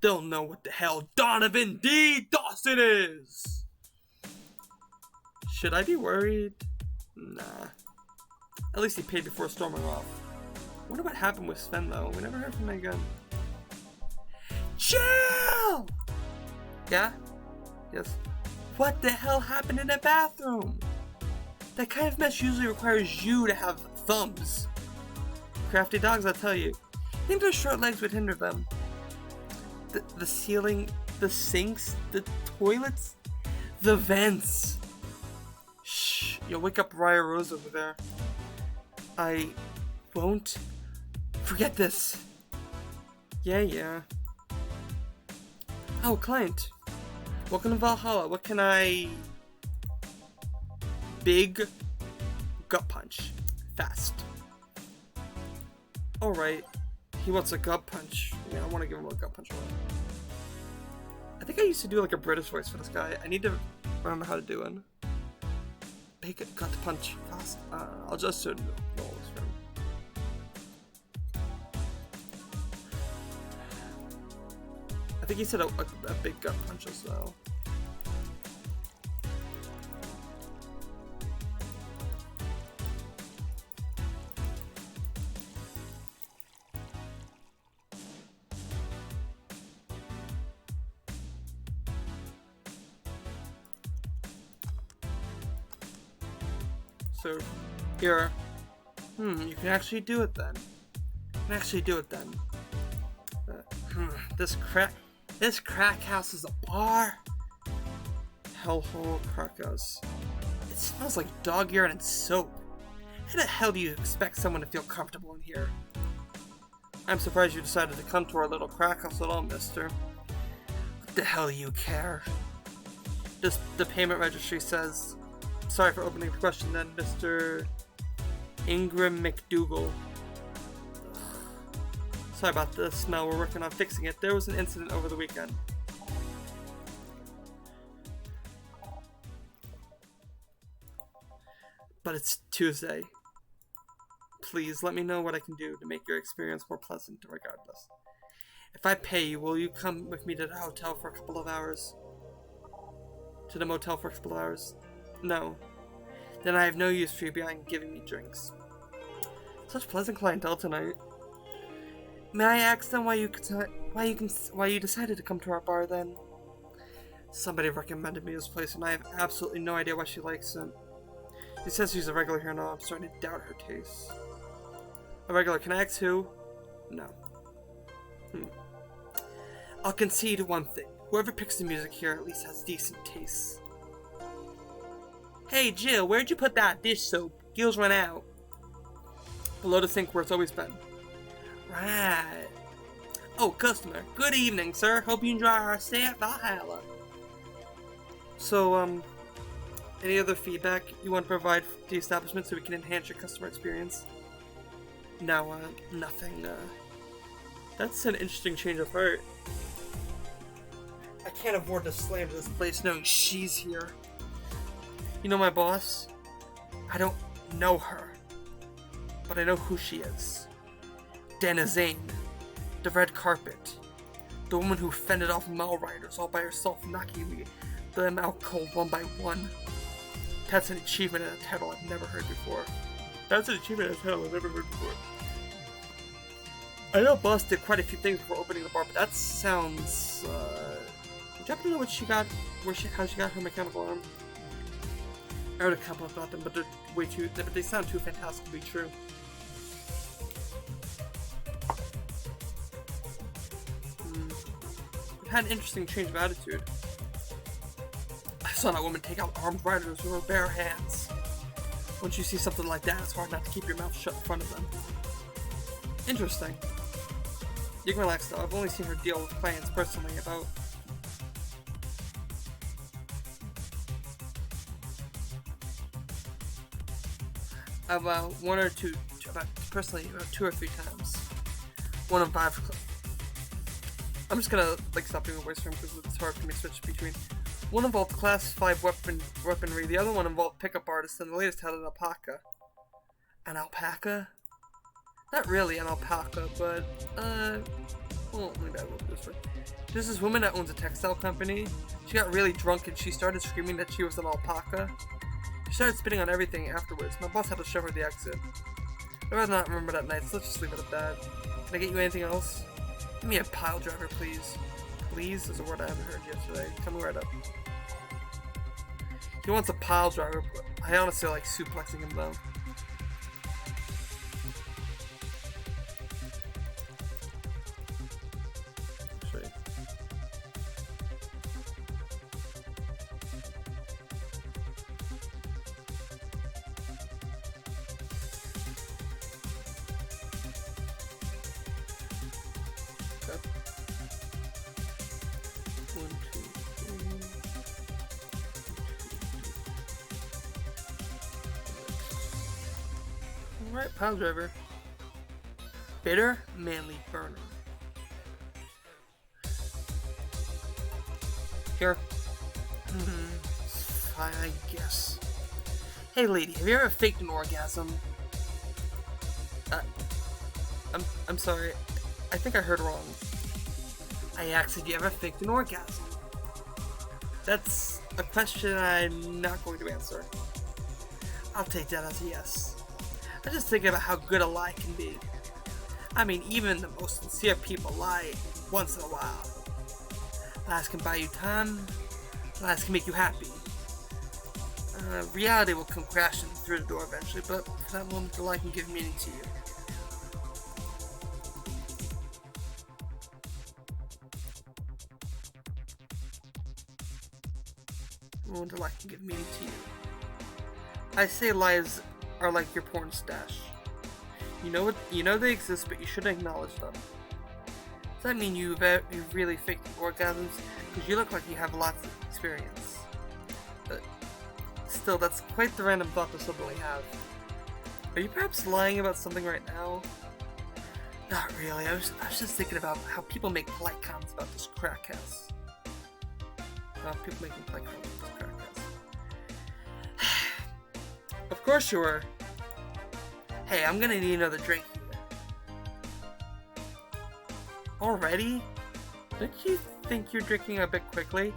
They'll know what the hell Donovan D. Dawson is! Should I be worried? Nah. At least he paid before storming off. Wonder what happened with Sven though. We never heard from him again. Chill! Yeah? Yes. What the hell happened in the bathroom? That kind of mess usually requires you to have thumbs. Crafty dogs, I tell you. Think their short legs would hinder them. The ceiling, the sinks, the toilets, the vents. Shh, you'll wake up Raya Rose over there. I won't forget this. Yeah. Oh, client. Welcome to Valhalla. What can I... Big gut punch. Fast. Alright. He wants a gut punch. Yeah, I want to give him a gut punch. I think I used to do like a British voice for this guy. I need to remember how to do it. Big gut punch. Fast. I'll just do it. I think he said a big gut punch as well. So, here. You can actually do it then. This crack house is a bar? Hellhole crack house. It smells like dog urine and soap. How the hell do you expect someone to feel comfortable in here? I'm surprised you decided to come to our little crack house at all, mister. What the hell do you care? The payment registry says... Sorry for opening the question then, Mr. Ingram McDougal. Sorry about the smell, we're working on fixing it. There was an incident over the weekend. But it's Tuesday. Please let me know what I can do to make your experience more pleasant regardless. If I pay you, will you come with me to the hotel for a couple of hours? To the motel for a couple of hours? No. Then I have no use for you beyond giving me drinks. Such pleasant clientele tonight. May I ask them why you decided to come to our bar then? Somebody recommended me this place and I have absolutely no idea why she likes it. She says she's a regular here now. I'm starting to doubt her taste. A regular, can I ask who? No. I'll concede one thing. Whoever picks the music here at least has decent taste. Hey Jill, where'd you put that dish soap? Gil's run out. Below the sink where it's always been. Right. Oh, customer. Good evening, sir. Hope you enjoy our stay at Valhalla. So, any other feedback you want to provide to the establishment so we can enhance your customer experience? No, nothing. That's an interesting change of heart. I can't afford to slam to this place knowing she's here. You know my boss? I don't know her. But I know who she is. Dana Zane. The red carpet. The woman who fended off mall riders all by herself, knocking them out cold one by one. That's an achievement and a title I've never heard before. I know Boss did quite a few things before opening the bar, but that sounds, Did you happen to know what she got, how she got her mechanical arm? I heard a couple about them, but they sound too fantastic to be true. We've had an interesting change of attitude. I saw that woman take out armed riders with her bare hands. Once you see something like that, it's hard not to keep your mouth shut in front of them. Interesting. You can relax though, I've only seen her deal with clients personally about... About one or two, about two or three times. One of 5. I'm just gonna stop doing a voice for him because it's hard for me to switch between. One involved class 5 weaponry, the other one involved pickup artists, and the latest had an alpaca. An alpaca? Not really an alpaca, but, well, maybe I will do this way. There's this woman that owns a textile company. She got really drunk and she started screaming that she was an alpaca. She started spitting on everything afterwards. My boss had to show her the exit. I'd rather not remember that night, so let's just leave it at that. Can I get you anything else? Give me a pile driver, please. Please is a word I haven't heard yesterday. Coming right up. He wants a pile driver, but I honestly like suplexing him though. Actually. Okay. 1, 2, 3. Alright, pile driver. Bitter, manly burner. Here. Fine, I guess. Hey lady, have you ever faked an orgasm? I'm sorry. I think I heard wrong. I asked if you ever faked an orgasm. That's a question I'm not going to answer. I'll take that as a yes. I'm just thinking about how good a lie can be. I mean, even the most sincere people lie once in a while. Lies can buy you time. Lies can make you happy. Reality will come crashing through the door eventually, but for that moment, the lie can give meaning to you. The lie can give meaning to you. I say lies are like your porn stash. You know they exist, but you shouldn't acknowledge them. Does that mean you've really faked orgasms? Because you look like you have lots of experience. But still, that's quite the random thought to suddenly have. Are you perhaps lying about something right now? Not really. I was just thinking about how people make polite comments about this crack house. People making polite comments about this crack house. Of course you were. Hey, I'm gonna need another drink here. Already? Don't you think you're drinking a bit quickly?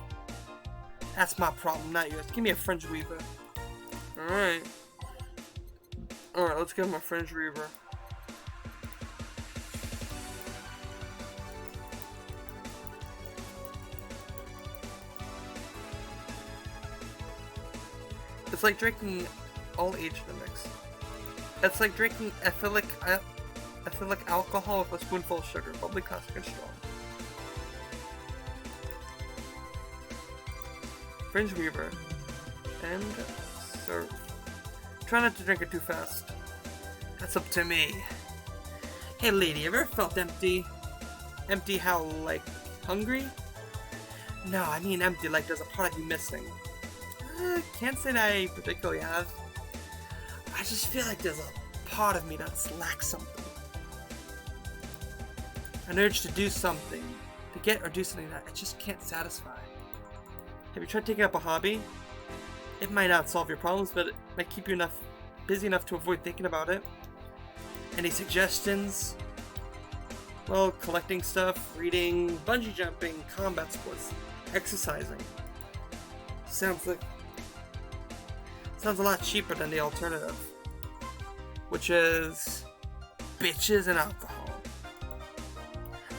That's my problem, not yours. Give me a French weaver. Alright. Alright, let's give him a French weaver. It's like drinking all age in the mix. It's like drinking ethylic alcohol with a spoonful of sugar, bubbly, classic, and strong. Fringe Weaver. And serve. Try not to drink it too fast. That's up to me. Hey lady, ever felt empty? Empty how, like, hungry? No, I mean empty like there's a part of you missing. Can't say that I particularly have. I just feel like there's a part of me that's lacks something. An urge to do something, to get or do something that I just can't satisfy. Have you tried taking up a hobby? It might not solve your problems, but it might keep you busy enough to avoid thinking about it. Any suggestions? Well, collecting stuff, reading, bungee jumping, combat sports, exercising. Sounds a lot cheaper than the alternative, which is bitches and alcohol.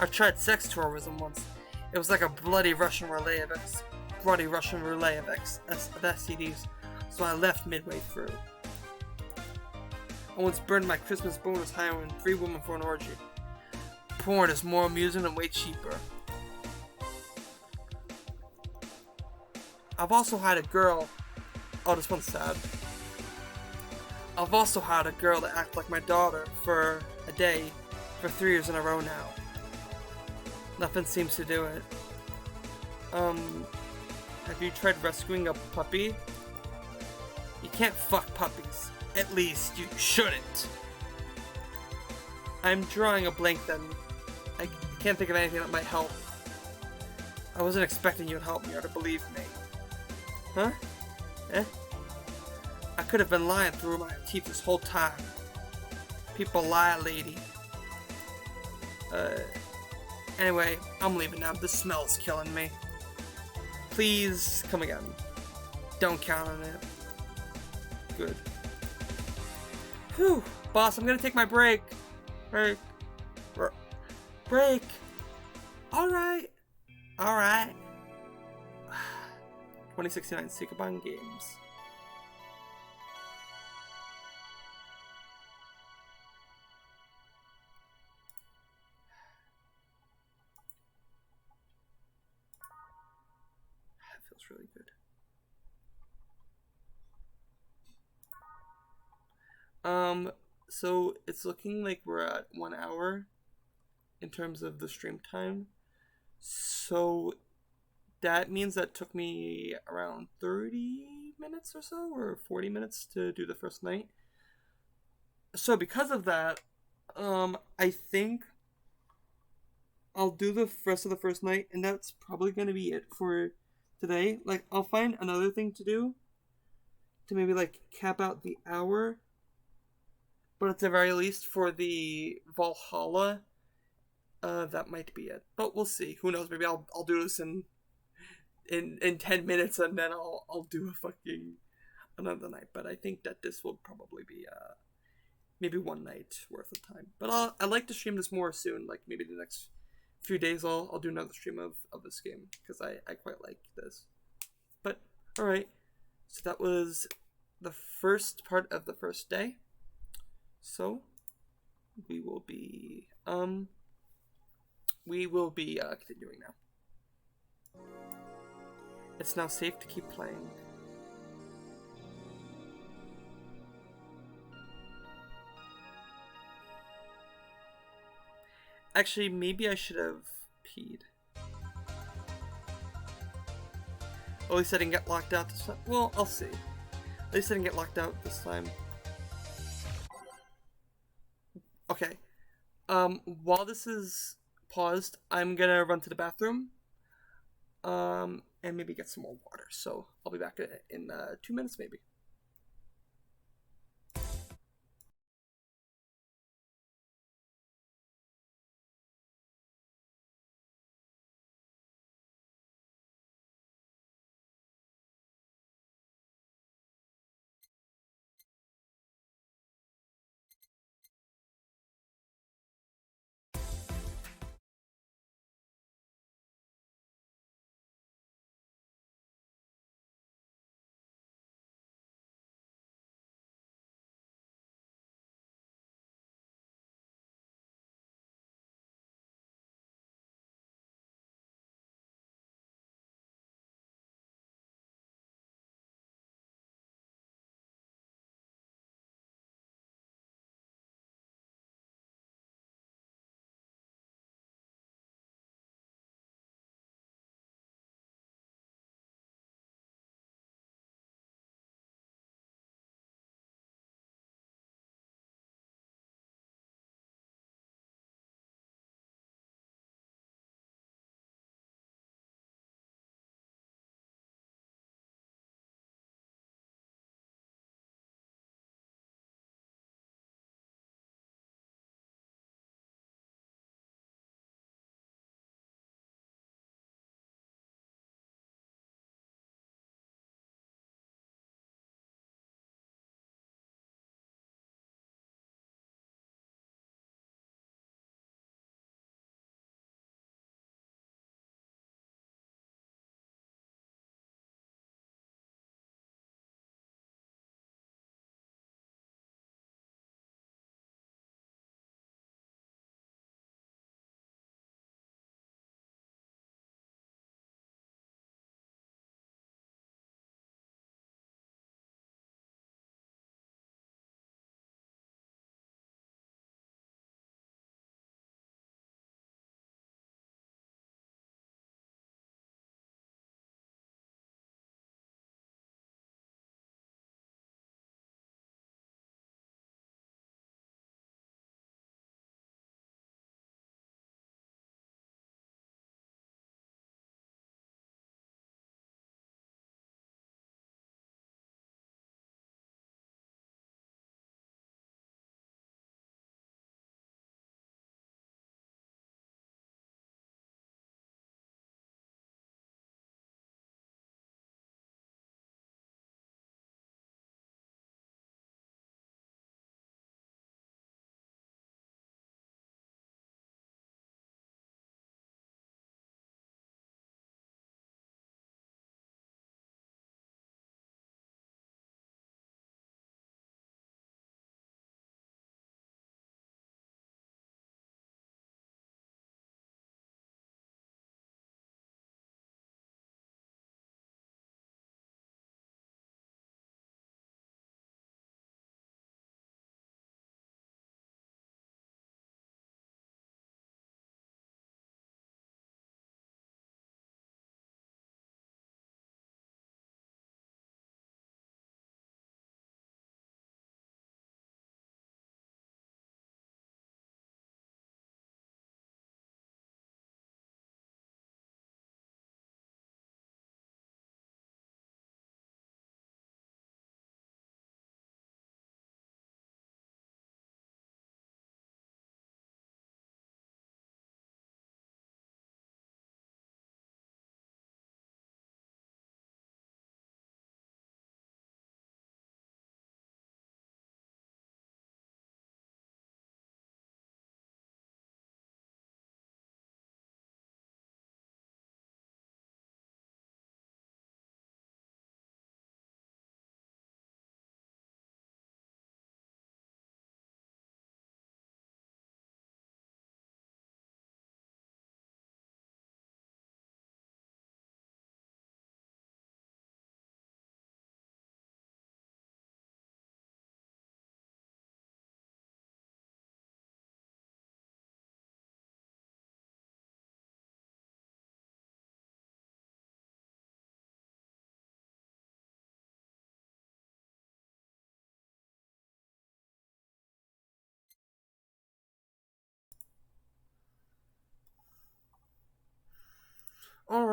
I tried sex tourism once. It was like a bloody Russian relay of STDs, so I left midway through. I once burned my Christmas bonus hiring 3 women for an orgy. Porn is more amusing and way cheaper. I've also had a girl. Oh, this one's sad. I've also had a girl that act like my daughter for a day for 3 years in a row now. Nothing seems to do it. Have you tried rescuing a puppy? You can't fuck puppies. At least you shouldn't. I'm drawing a blank then. I can't think of anything that might help. I wasn't expecting you to help me or to believe me. Huh? Eh? I could have been lying through my teeth this whole time. People lie, lady. Uh, anyway, I'm leaving now. The smell's killing me. Please come again. Don't count on it. Good. Whew. Boss, I'm gonna take my break. Break. Break. Alright. Alright. 2069 Sukaban Games. That feels really good. So it's looking like we're at 1 hour in terms of the stream time. So that means that took me around 30 minutes or so, or 40 minutes to do the first night. So because of that, I think I'll do the rest of the first night, and that's probably gonna be it for today. Like, I'll find another thing to do to maybe like cap out the hour. But at the very least, for the Valhalla, that might be it. But we'll see. Who knows? Maybe I'll do this in 10 minutes, and then I'll do a fucking another night. But I think that this will probably be maybe one night worth of time. But I'd like to stream this more soon. Like maybe the next few days, I'll do another stream of this game because I quite like this. But all right, so that was the first part of the first day. So we will be continuing now. It's now safe to keep playing. Actually, maybe I should have peed. At least I didn't get locked out this time. Well, I'll see. At least I didn't get locked out this time. Okay. While this is paused, I'm gonna run to the bathroom. And maybe get some more water. So I'll be back in 2 minutes, maybe.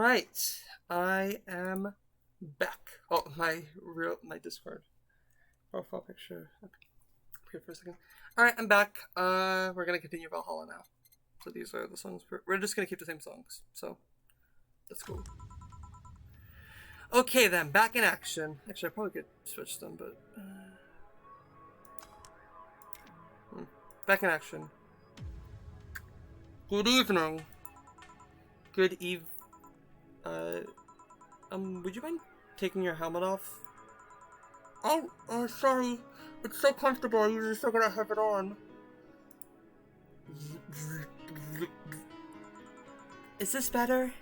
Alright. I am back. Oh, my Discord profile picture. Okay. Here for a second. Alright, I'm back. We're gonna continue Valhalla now. So these are the songs. We're just gonna keep the same songs. So, that's cool. Okay then, back in action. Actually, I probably could switch them, but... Back in action. Good evening. Good eve... would you mind taking your helmet off? Oh, sorry. It's so comfortable, I usually still gotta have it on. Is this better?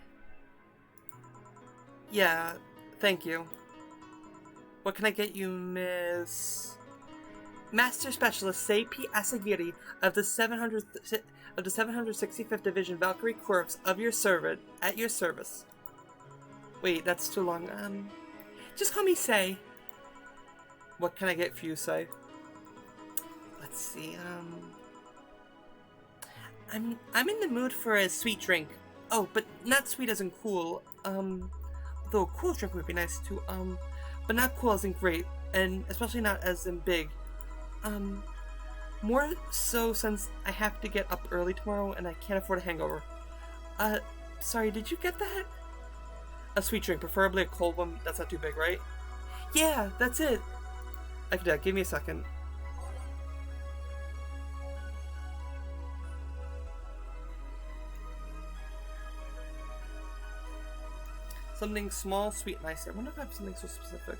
Yeah, thank you. What can I get you, Miss... Master Specialist Seipi Asagiri of the 765th Division Valkyrie Corps of your servant, at your service. Wait, that's too long. Just call me Sei. What can I get for you, Sei? Let's see, I'm in the mood for a sweet drink. Oh, but not sweet as in cool. Though a cool drink would be nice too. But not cool as in great, and especially not as in big. More so since I have to get up early tomorrow and I can't afford a hangover. Sorry, did you get that? A sweet drink, preferably a cold one. That's not too big, right? Yeah, that's it. I can do that. Give me a second. Something small, sweet, nice. I wonder if I have something so specific.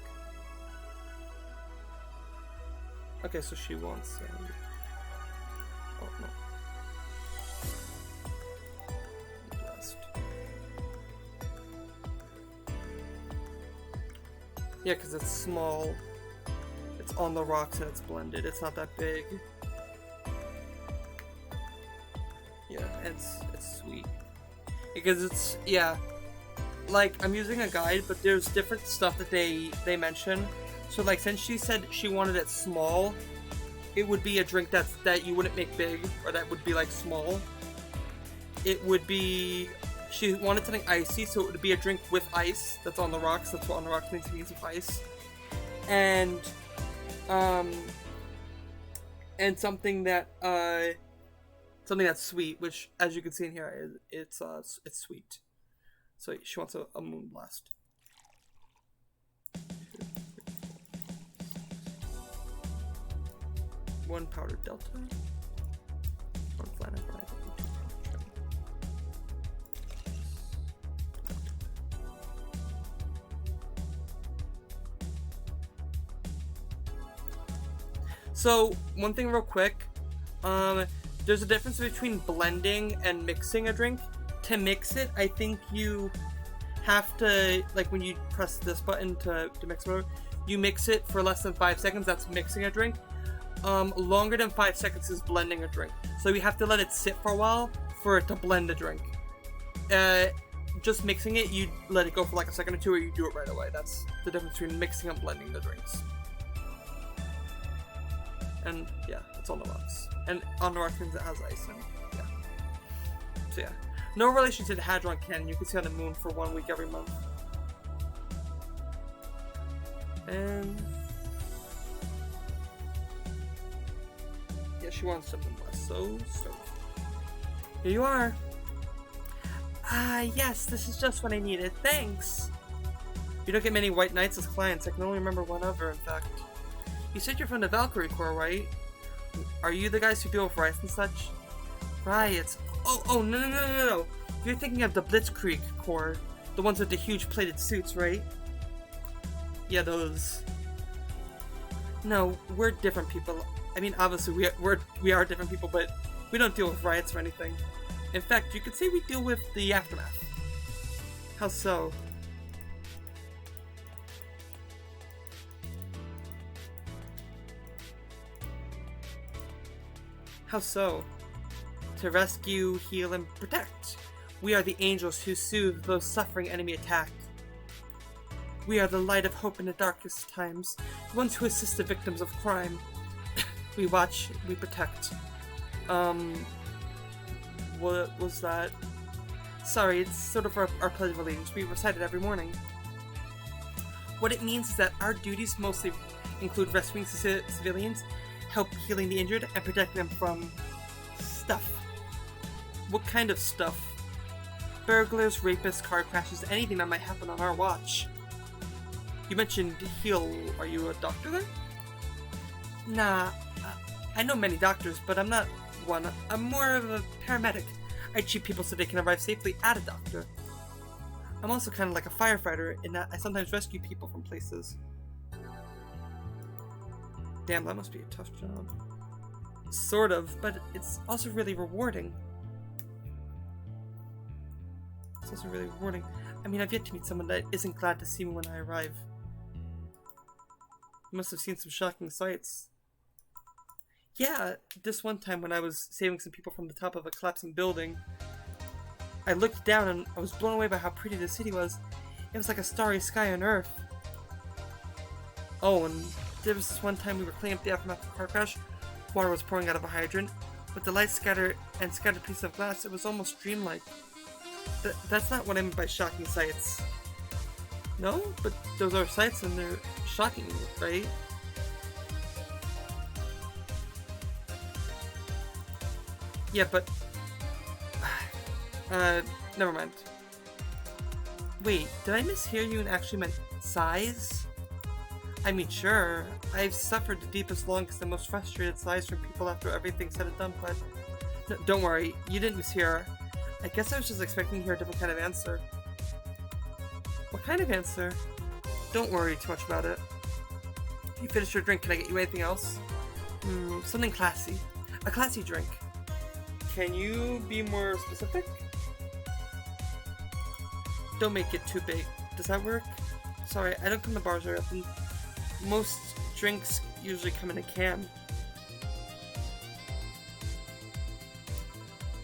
Okay, so she wants... oh, no. Blast. Yeah, because it's small. It's on the rocks and it's blended. It's not that big. Yeah, it's sweet. Because it's... yeah. Like, I'm using a guide, but there's different stuff that they mention. So, like, since she said she wanted it small, it would be a drink that you wouldn't make big, or that would be, like, small. It would be... she wanted something icy, so it would be a drink with ice that's on the rocks. That's what on the rocks means with ice. And something that, something that's sweet, which, as you can see in here, it's sweet. So she wants a moon blast. 1 powder delta. 1 flat and 5. So, one thing real quick. There's a difference between blending and mixing a drink. To mix it, I think you have to, like when you press this button to mix it, you mix it for less than 5 seconds, that's mixing a drink. Longer than 5 seconds is blending a drink. So you have to let it sit for a while for it to blend a drink. Just mixing it, you let it go for like a second or two, or you do it right away. That's the difference between mixing and blending the drinks. And yeah, it's on the rocks. And on the rocks means it has ice and yeah. So yeah. No relation to the Hadron Cannon. You can see on the moon for 1 week every month. And yeah, she wants something less. So here you are. Yes, this is just what I needed. Thanks. You don't get many white knights as clients. I can only remember one other, in fact. You said you're from the Valkyrie Corps, right? Are you the guys who deal with riots and such? Riots. Oh, no. You're thinking of the Blitzkrieg Corps. The ones with the huge plated suits, right? Yeah, those. No, we're different people. I mean, obviously, we are different people, but we don't deal with riots or anything. In fact, you could say we deal with the aftermath. How so? How so? To rescue, heal, and protect. We are the angels who soothe those suffering enemy attack. We are the light of hope in the darkest times, the ones who assist the victims of crime. We watch, we protect. What was that? Sorry, it's sort of our Pledge of Allegiance. We recite it every morning. What it means is that our duties mostly include rescuing civilians, help healing the injured, and protecting them from stuff. What kind of stuff? Burglars, rapists, car crashes, anything that might happen on our watch. You mentioned heal. Are you a doctor then? Nah, I know many doctors, but I'm not one. I'm more of a paramedic. I treat people so they can arrive safely at a doctor. I'm also kind of like a firefighter in that I sometimes rescue people from places. Damn, that must be a tough job. Sort of, but it's also really rewarding. It's also really rewarding. I mean, I've yet to meet someone that isn't glad to see me when I arrive. You must have seen some shocking sights. Yeah, this one time when I was saving some people from the top of a collapsing building, I looked down and I was blown away by how pretty the city was. It was like a starry sky on Earth. Oh, and there was this one time we were cleaning up the aftermath of a car crash. Water was pouring out of a hydrant. With the lights scattered pieces of glass, it was almost dreamlike. That's not what I mean by shocking sights. No? But those are sights and they're shocking, right? Yeah, but... never mind. Wait, did I mishear you and actually meant sighs? I mean, sure, I've suffered the deepest, longest, and most frustrated sighs from people after everything's said and done, but... No, don't worry, you didn't mishear. I guess I was just expecting to hear a different kind of answer. What kind of answer? Don't worry too much about it. You finished your drink, can I get you anything else? Something classy. A classy drink. Can you be more specific? Don't make it too big. Does that work? Sorry, I don't come to bars very often. Most drinks usually come in a can.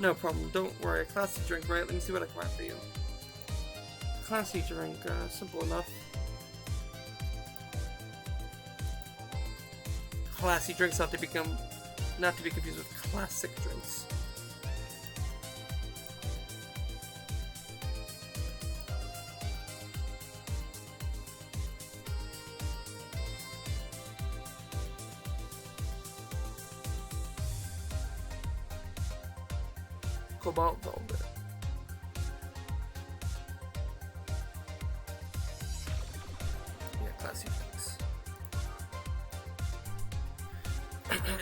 No problem, don't worry. A classy drink, right? Let me see what I can find for you. Classy drink, simple enough. Classy drinks not to be confused with classic drinks. Cobalt velvet. Yeah, classy drinks.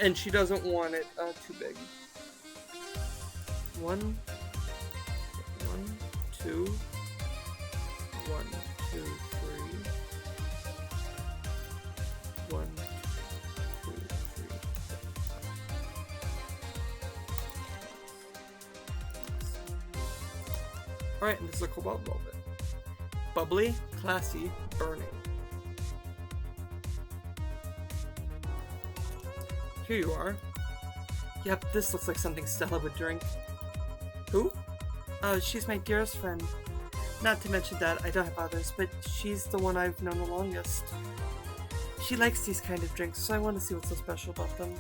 And she doesn't want it too big. One, two, 1, 2, 3. 1, 2, 3. Alright, and this is a cobalt velvet. Bubbly, classy, burning. Here you are. Yep, this looks like something Stella would drink. Who? Oh, she's my dearest friend. Not to mention that I don't have others, but she's the one I've known the longest. She likes these kind of drinks, so I want to see what's so special about them.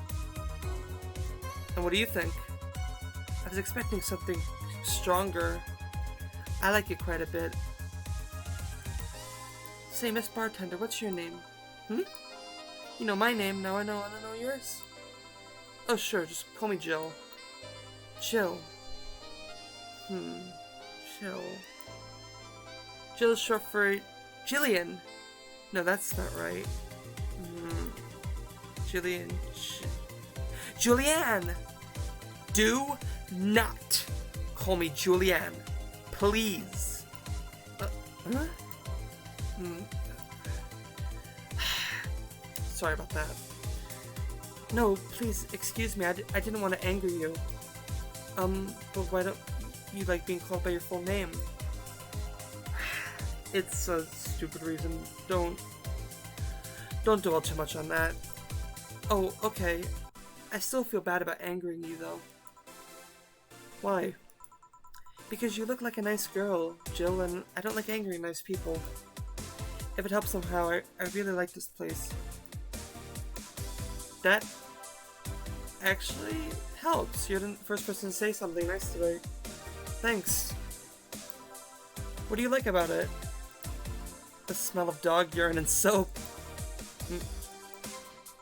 And what do you think? I was expecting something stronger. I like it quite a bit. Say, Miss Bartender, what's your name? You know my name, now I don't know yours. Oh sure, just call me Jill. Jill. Jill. Jill is short for Jillian. No, that's not right. Jillian. Julianne! Do not call me Julianne. Please. Sorry about that. No, please, excuse me, I didn't want to anger you. But why don't you like being called by your full name? It's a stupid reason. Don't dwell too much on that. Oh, okay. I still feel bad about angering you, though. Why? Because you look like a nice girl, Jill, and I don't like angering nice people. If it helps somehow, I really like this place. That actually helps. You're the first person to say something nice today. Thanks. What do you like about it? The smell of dog urine and soap.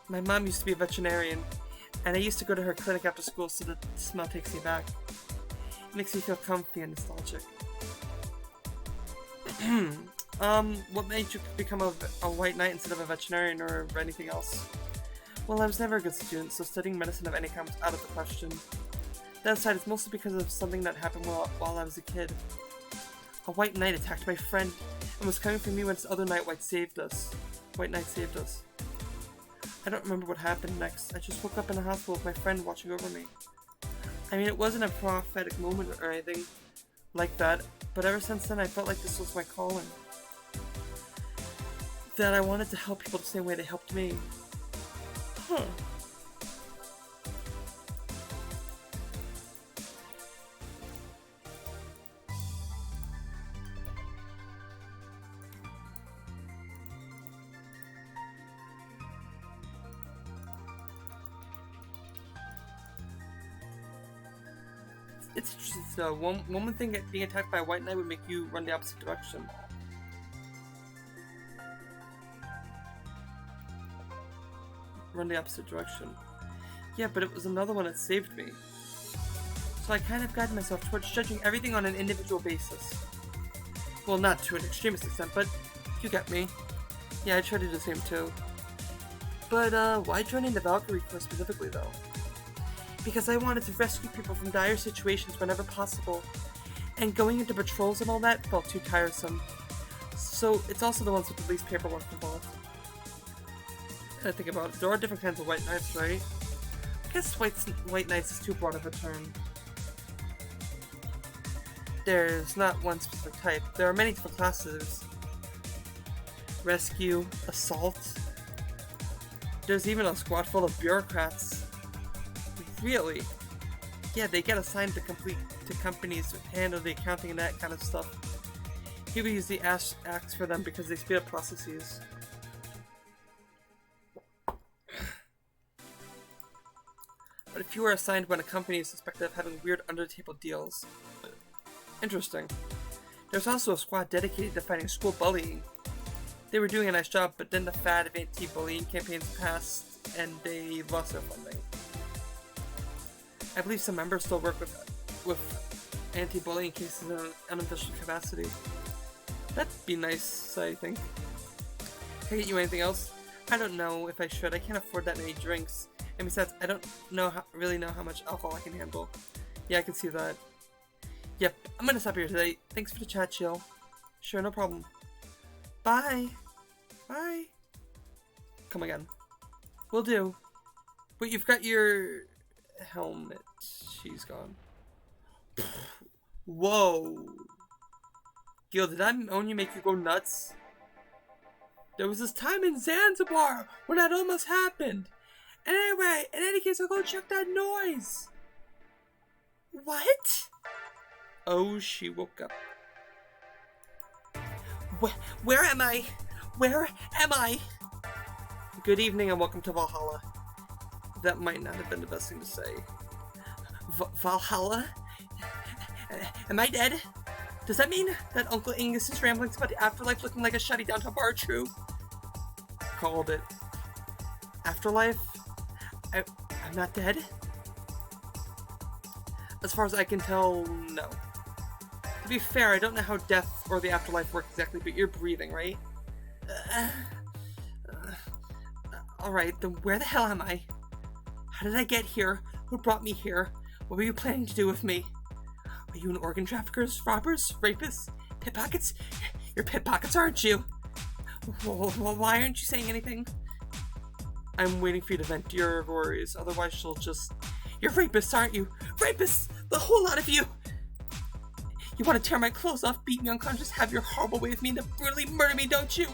My mom used to be a veterinarian, and I used to go to her clinic after school, so the smell takes me back. It makes me feel comfy and nostalgic. What made you become a white knight instead of a veterinarian or anything else? Well, I was never a good student, so studying medicine of any kind was out of the question. That aside, it's mostly because of something that happened while I was a kid. A white knight attacked my friend and was coming for me when this other white knight saved us. I don't remember what happened next. I just woke up in a hospital with my friend watching over me. I mean, it wasn't a prophetic moment or anything like that, but ever since then I felt like this was my calling. That I wanted to help people the same way they helped me. Huh. It's interesting though. One would think that being attacked by a white knight would make you run the opposite direction. Yeah, but it was another one that saved me. So I kind of guided myself towards judging everything on an individual basis. Well, not to an extremist extent, but you get me. Yeah, I try to do the same too. But why join in the Valkyrie Corps specifically though? Because I wanted to rescue people from dire situations whenever possible, and going into patrols and all that felt too tiresome. So it's also the ones with the least paperwork involved. I think about it, there are different kinds of white knights, right? I guess white knights is too broad of a term. There's not one specific type. There are many different classes. Rescue, assault. There's even a squad full of bureaucrats. Really? Yeah, they get assigned to companies to handle the accounting and that kind of stuff. People use the axe for them because they speed up processes. But if you are assigned when a company is suspected of having weird under-the-table deals. Interesting. There's also a squad dedicated to fighting school bullying. They were doing a nice job, but then the fad of anti-bullying campaigns passed and they lost their funding. I believe some members still work with anti-bullying cases in an unofficial capacity. That'd be nice, I think. Can I get you anything else? I don't know if I should. I can't afford that many drinks. And besides, I don't really know how much alcohol I can handle. Yeah, I can see that. Yep, I'm gonna stop here today. Thanks for the chat, Jill. Sure, no problem. Bye. Bye. Come again. Will do. But you've got your helmet. She's gone. Whoa. Gil, did that only make you go nuts? There was this time in Zanzibar when that almost happened. And anyway, in any case, I'll go check that noise. What? Oh, she woke up. Where am I? Where am I? Good evening and welcome to Valhalla. That might not have been the best thing to say. Valhalla? Am I dead? Does that mean that Uncle Angus's ramblings about the afterlife looking like a shoddy downtown bar are true? Called it. Afterlife? I'm not dead? As far as I can tell, no. To be fair, I don't know how death or the afterlife work exactly, but you're breathing, right? Alright, then where the hell am I? How did I get here? Who brought me here? What were you planning to do with me? Are you an organ traffickers, robbers, rapists, pickpockets? You're pickpockets, aren't you? Why aren't you saying anything? I'm waiting for you to vent your worries, otherwise she'll just... You're rapists, aren't you? Rapists! The whole lot of you! You want to tear my clothes off, beat me unconscious, have your horrible way with me, and then brutally murder me, don't you?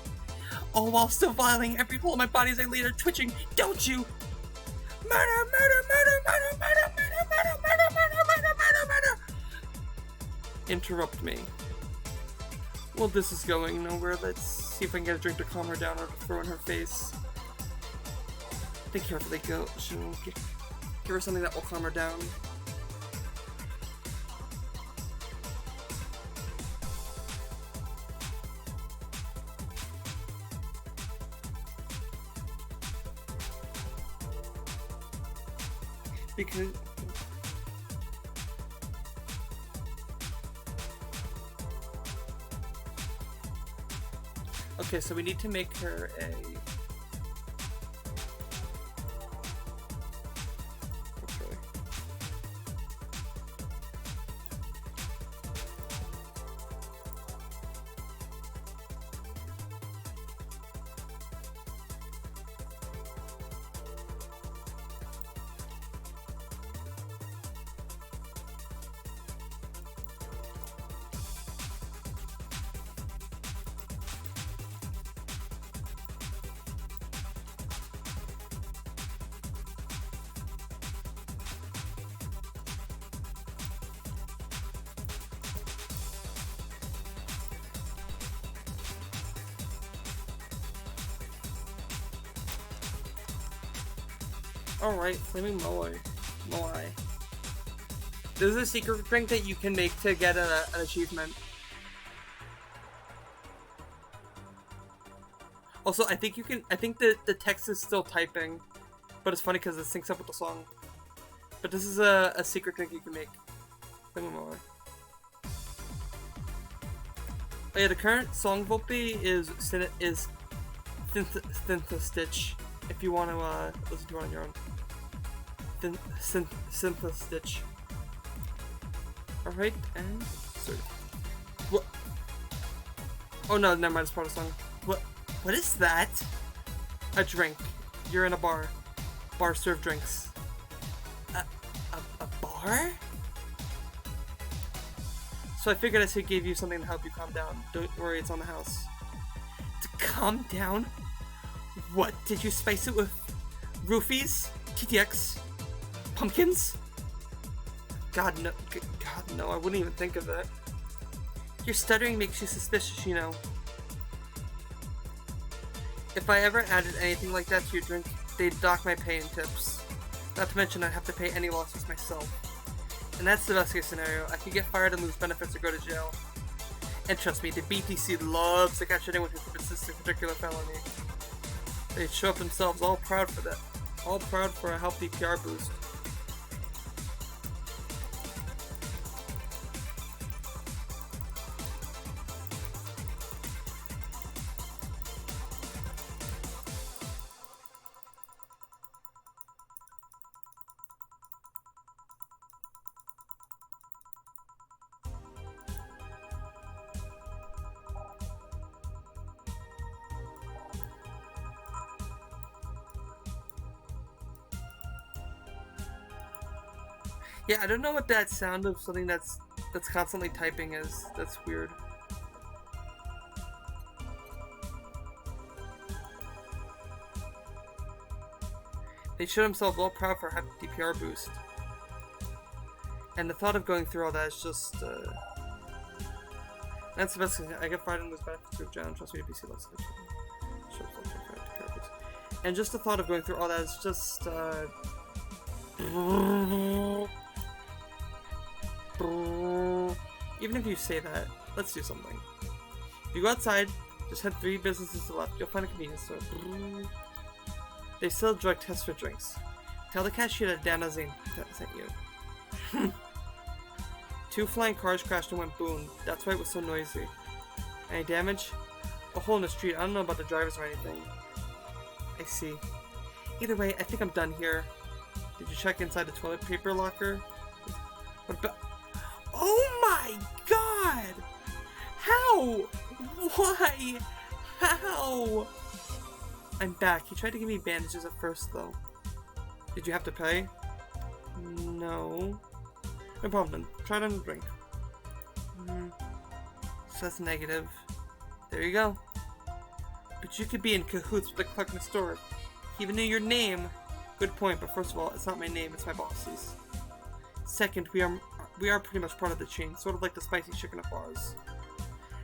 All while still violating every hole in my body as I lay there twitching, don't you? Murder, murder, murder, murder, murder, murder, murder, murder, murder, murder, murder, murder! Interrupt me. Well, this is going nowhere. Let's see if I can get a drink to calm her down or to throw in her face. Think carefully, Gil. She'll give her something that will calm her down. Because... Okay, so we need to make her a... Okay. Alright, Flaming Moai. This is a secret drink that you can make to get an achievement. Also, I think the text is still typing, but it's funny because it syncs up with the song. But this is a secret drink you can make. Flaming Moai. Oh yeah, the current song Volpe is Synth-Stitch. If you want to listen to it on your own. Synth-Stitch. Alright, and... Sorry. What? Oh no, never mind, it's part of the song. What is that? A drink. You're in a bar. Bar serve drinks. A bar? So I figured I should give you something to help you calm down. Don't worry, it's on the house. To calm down? What? Did you spice it with roofies? TTX? Pumpkins? God no, I wouldn't even think of that. Your stuttering makes you suspicious, you know. If I ever added anything like that to your drink, they'd dock my pay and tips. Not to mention I'd have to pay any losses myself. And that's the best case scenario. I could get fired and lose benefits or go to jail. And trust me, the BTC loves to catch anyone who commits this particular felony. They'd show up themselves all proud for that. All proud for a healthy PR boost. Yeah, I don't know what that sound of something that's constantly typing is. That's weird. They show themselves all proud for a hefty PR boost. And the thought of going through all that is just, that's the best thing. I get fired and lose benefits to John. Trust me, PC loves it. And just the thought of going through all that is just, even if you say that, let's do something. If you go outside, just head 3 businesses to the left, you'll find a convenience store. They sell drug tests for drinks. Tell the cashier that Dana Zane sent you. 2 flying cars crashed and went boom. That's why it was so noisy. Any damage? A hole in the street. I don't know about the drivers or anything. I see. Either way, I think I'm done here. Did you check inside the toilet paper locker? What about... Oh my god! How? Why? How? I'm back. He tried to give me bandages at first, though. Did you have to pay? No. No problem. Try it on a drink. So that's negative. There you go. But you could be in cahoots with the clerk in the store. He even knew your name. Good point, but first of all, it's not my name, it's my boss's. Second, we are pretty much part of the chain, sort of like the spicy chicken of bars.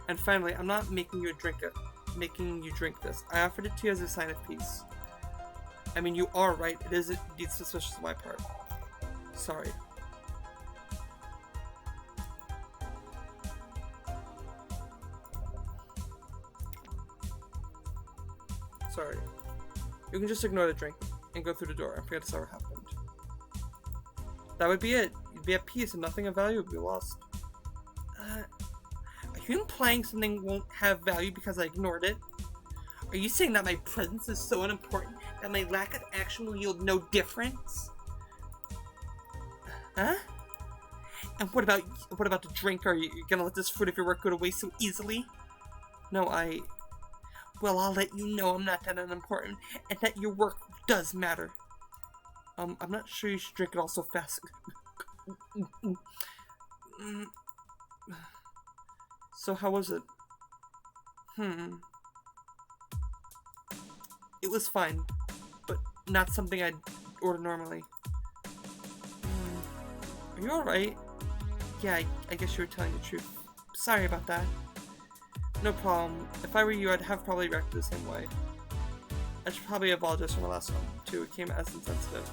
And finally, I'm not making you drink this. I offered it to you as a sign of peace. I mean, you are right. It is indeed suspicious on my part. Sorry. Sorry. You can just ignore the drink and go through the door and forget it's ever happened. That would be it. You'd be at peace and nothing of value would be lost. Are you implying something won't have value because I ignored it? Are you saying that my presence is so unimportant that my lack of action will yield no difference? Huh? And what about the drink? Are you gonna let this fruit of your work go to waste so easily? No, well, I'll let you know I'm not that unimportant, and that your work does matter. I'm not sure you should drink it all so fast. So how was it? It was fine, but not something I'd order normally. Are you alright? Yeah, I guess you were telling the truth. Sorry about that. No problem. If I were you, I'd have probably reacted the same way. I should probably apologize for my last one, too. It came as insensitive.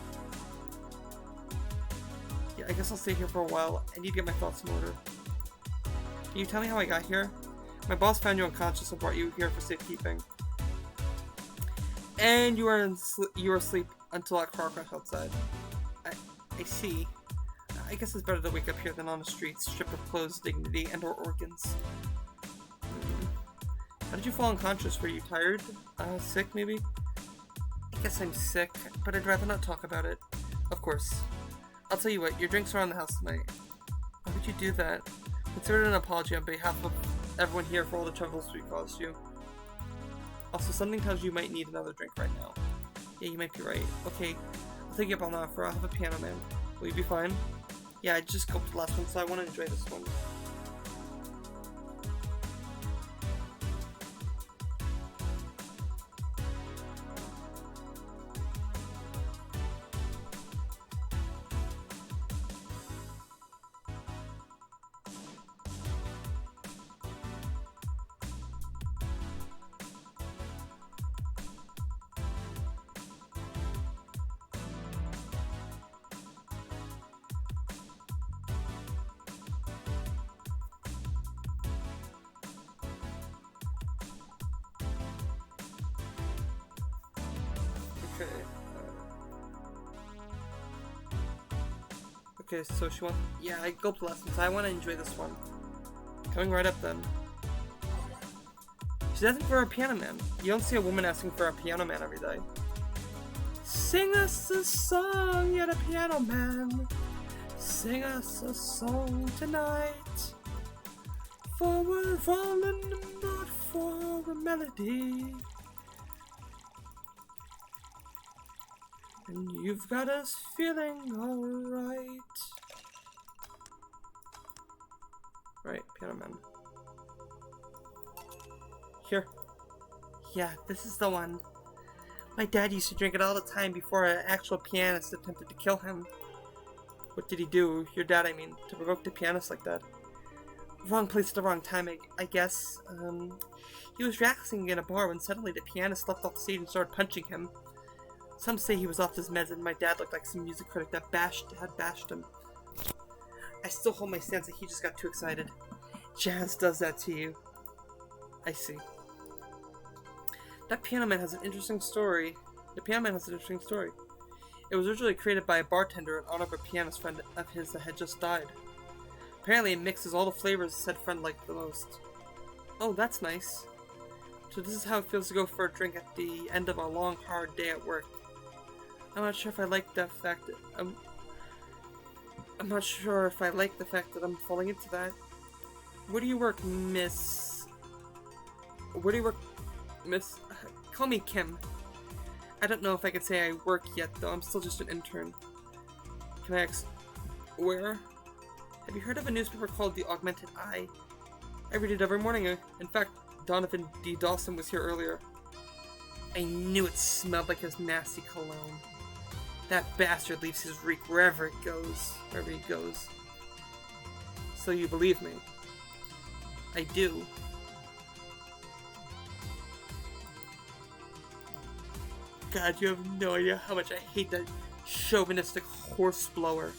Yeah, I guess I'll stay here for a while. I need to get my thoughts in order. Can you tell me how I got here? My boss found you unconscious and brought you here for safekeeping. And you were asleep until that car crash outside. I see. I guess it's better to wake up here than on the streets, stripped of clothes, dignity, and or organs. How did you fall unconscious? Were you tired? Sick, maybe? I guess I'm sick, but I'd rather not talk about it. Of course. I'll tell you what, your drinks are on the house tonight. Why would you do that? Consider it an apology on behalf of everyone here for all the troubles we caused you. Also, something tells you might need another drink right now. Yeah, you might be right. Okay, I'll take you up on the offer. I'll have a piano man. Will you be fine? Yeah, I just coped the last one, so I want to enjoy this one. Okay, so she wants... Yeah, I gulped last one, so I want to enjoy this one. Coming right up then. She's asking for a piano man. You don't see a woman asking for a piano man every day. Sing us a song, you're the piano man. Sing us a song tonight. For we're all in the mood for a melody. And you've got us feeling alright. Right, piano man. Here. Yeah, this is the one. My dad used to drink it all the time before an actual pianist attempted to kill him. What did he do? Your dad, I mean, to provoke the pianist like that? Wrong place at the wrong time, I guess. He was relaxing in a bar when suddenly the pianist leapt off the stage and started punching him. Some say he was off his meds and my dad looked like some music critic that had bashed him. I still hold my stance that he just got too excited. Jazz does that to you. I see. That piano man has an interesting story. The piano man has an interesting story. It was originally created by a bartender in honor of a pianist friend of his that had just died. Apparently it mixes all the flavors said friend liked the most. Oh, that's nice. So this is how it feels to go for a drink at the end of a long, hard day at work. I'm not sure if I like that fact that I'm not sure if I like the fact that I'm falling into that. Where do you work, Miss? Where do you work, Miss? Call me Kim. I don't know if I could say I work yet, though. I'm still just an intern. Can I ask, where? Have you heard of a newspaper called The Augmented Eye? I read it every morning. In fact, Donovan D. Dawson was here earlier. I knew it smelled like his nasty cologne. That bastard leaves his reek wherever he goes. So you believe me? I do. God, you have no idea how much I hate that chauvinistic horseblower.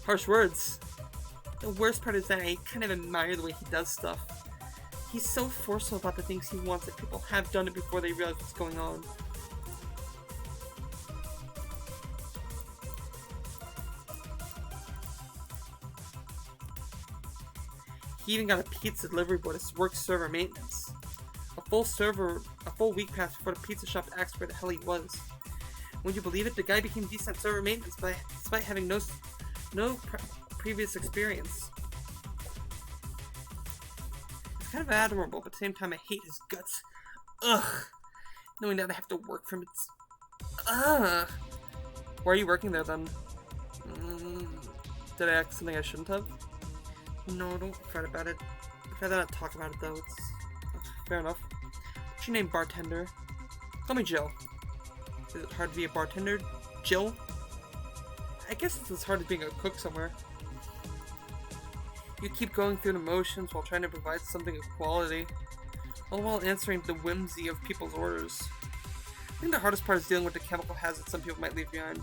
Harsh words. The worst part is that I kind of admire the way he does stuff. He's so forceful about the things he wants that people have done it before they realize what's going on. He even got a pizza delivery boy to work server maintenance. A full week passed before the pizza shop asked where the hell he was. Would you believe it? The guy became decent server maintenance despite having no previous experience. It's kind of admirable, but at the same time I hate his guts. Ugh. Knowing that I have to work for him, it's... Ugh. Why are you working there then? Did I ask something I shouldn't have? No, don't fret about it. I'd rather not talk about it though, it's... fair enough. What's your name, bartender? Call me Jill. Is it hard to be a bartender, Jill? I guess it's as hard as being a cook somewhere. You keep going through the motions while trying to provide something of quality, all while answering the whimsy of people's orders. I think the hardest part is dealing with the chemical hazards some people might leave behind.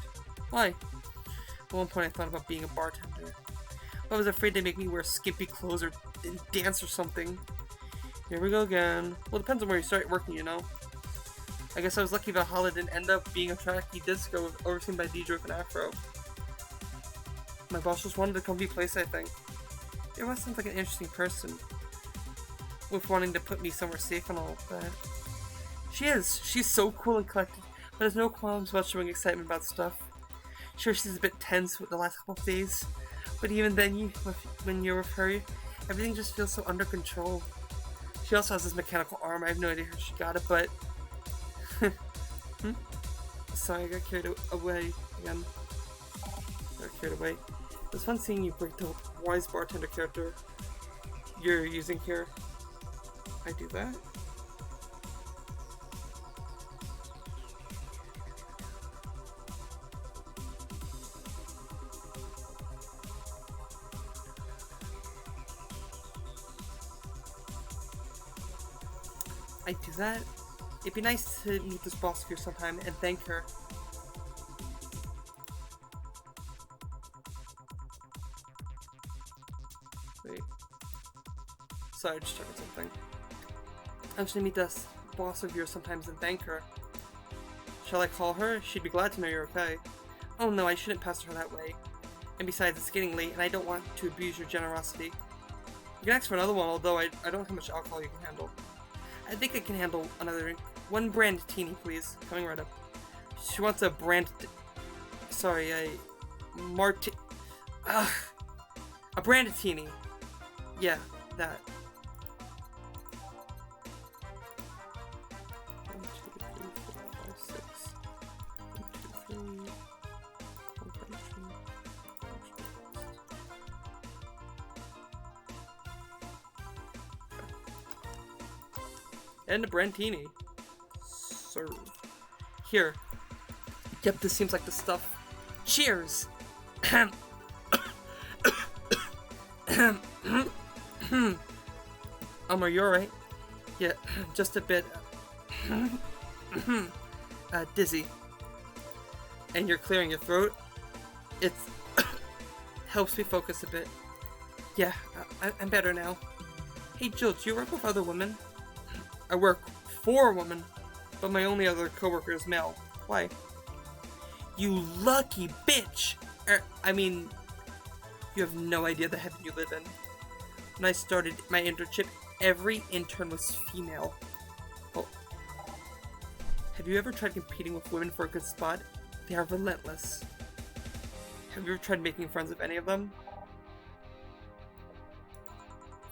Why? At one point I thought about being a bartender. I was afraid they'd make me wear skimpy clothes or dance or something. Here we go again. Well, it depends on where you start working, you know. I guess I was lucky Valhalla didn't end up being a tracky disco overseen by DJ with an afro. My boss just wanted a comfy place, I think. It sounds like an interesting person, with wanting to put me somewhere safe and all of that. She is. She's so cool and collected, but has no qualms about showing excitement about stuff. Sure, she's a bit tense with the last couple of days, but even then, when you're with her, everything just feels so under control. She also has this mechanical arm. I have no idea how she got it, but... Sorry, I got carried away again. Got carried away. It was fun seeing you break the wise bartender character you're using here. I do that? I do that? It'd be nice to meet this boss of yours sometime and thank her. Wait. Sorry, just checking something. I'm just gonna meet this boss of yours sometimes and thank her. Shall I call her? She'd be glad to know you're okay. Oh no, I shouldn't pester her that way. And besides, it's getting late and I don't want to abuse your generosity. You can ask for another one, although I don't know how much alcohol you can handle. I think I can handle another drink. One brandtini, please. Coming right up. She wants a a brandtini. Yeah, that. 1, 2, 3, 4, 5, 6. 1, 2, 3. 1, 2, 3. And a brandtini. Serve. Here. Yep, this seems like the stuff. Cheers! Are you alright? Yeah, just a bit dizzy. And you're clearing your throat? It helps me focus a bit. Yeah, I'm better now. Hey Jill, do you work with other women? I work for a woman, but my only other coworker is male. Why? You lucky bitch! I mean, you have no idea the heaven you live in. When I started my internship, every intern was female. Oh. Have you ever tried competing with women for a good spot? They are relentless. Have you ever tried making friends with any of them?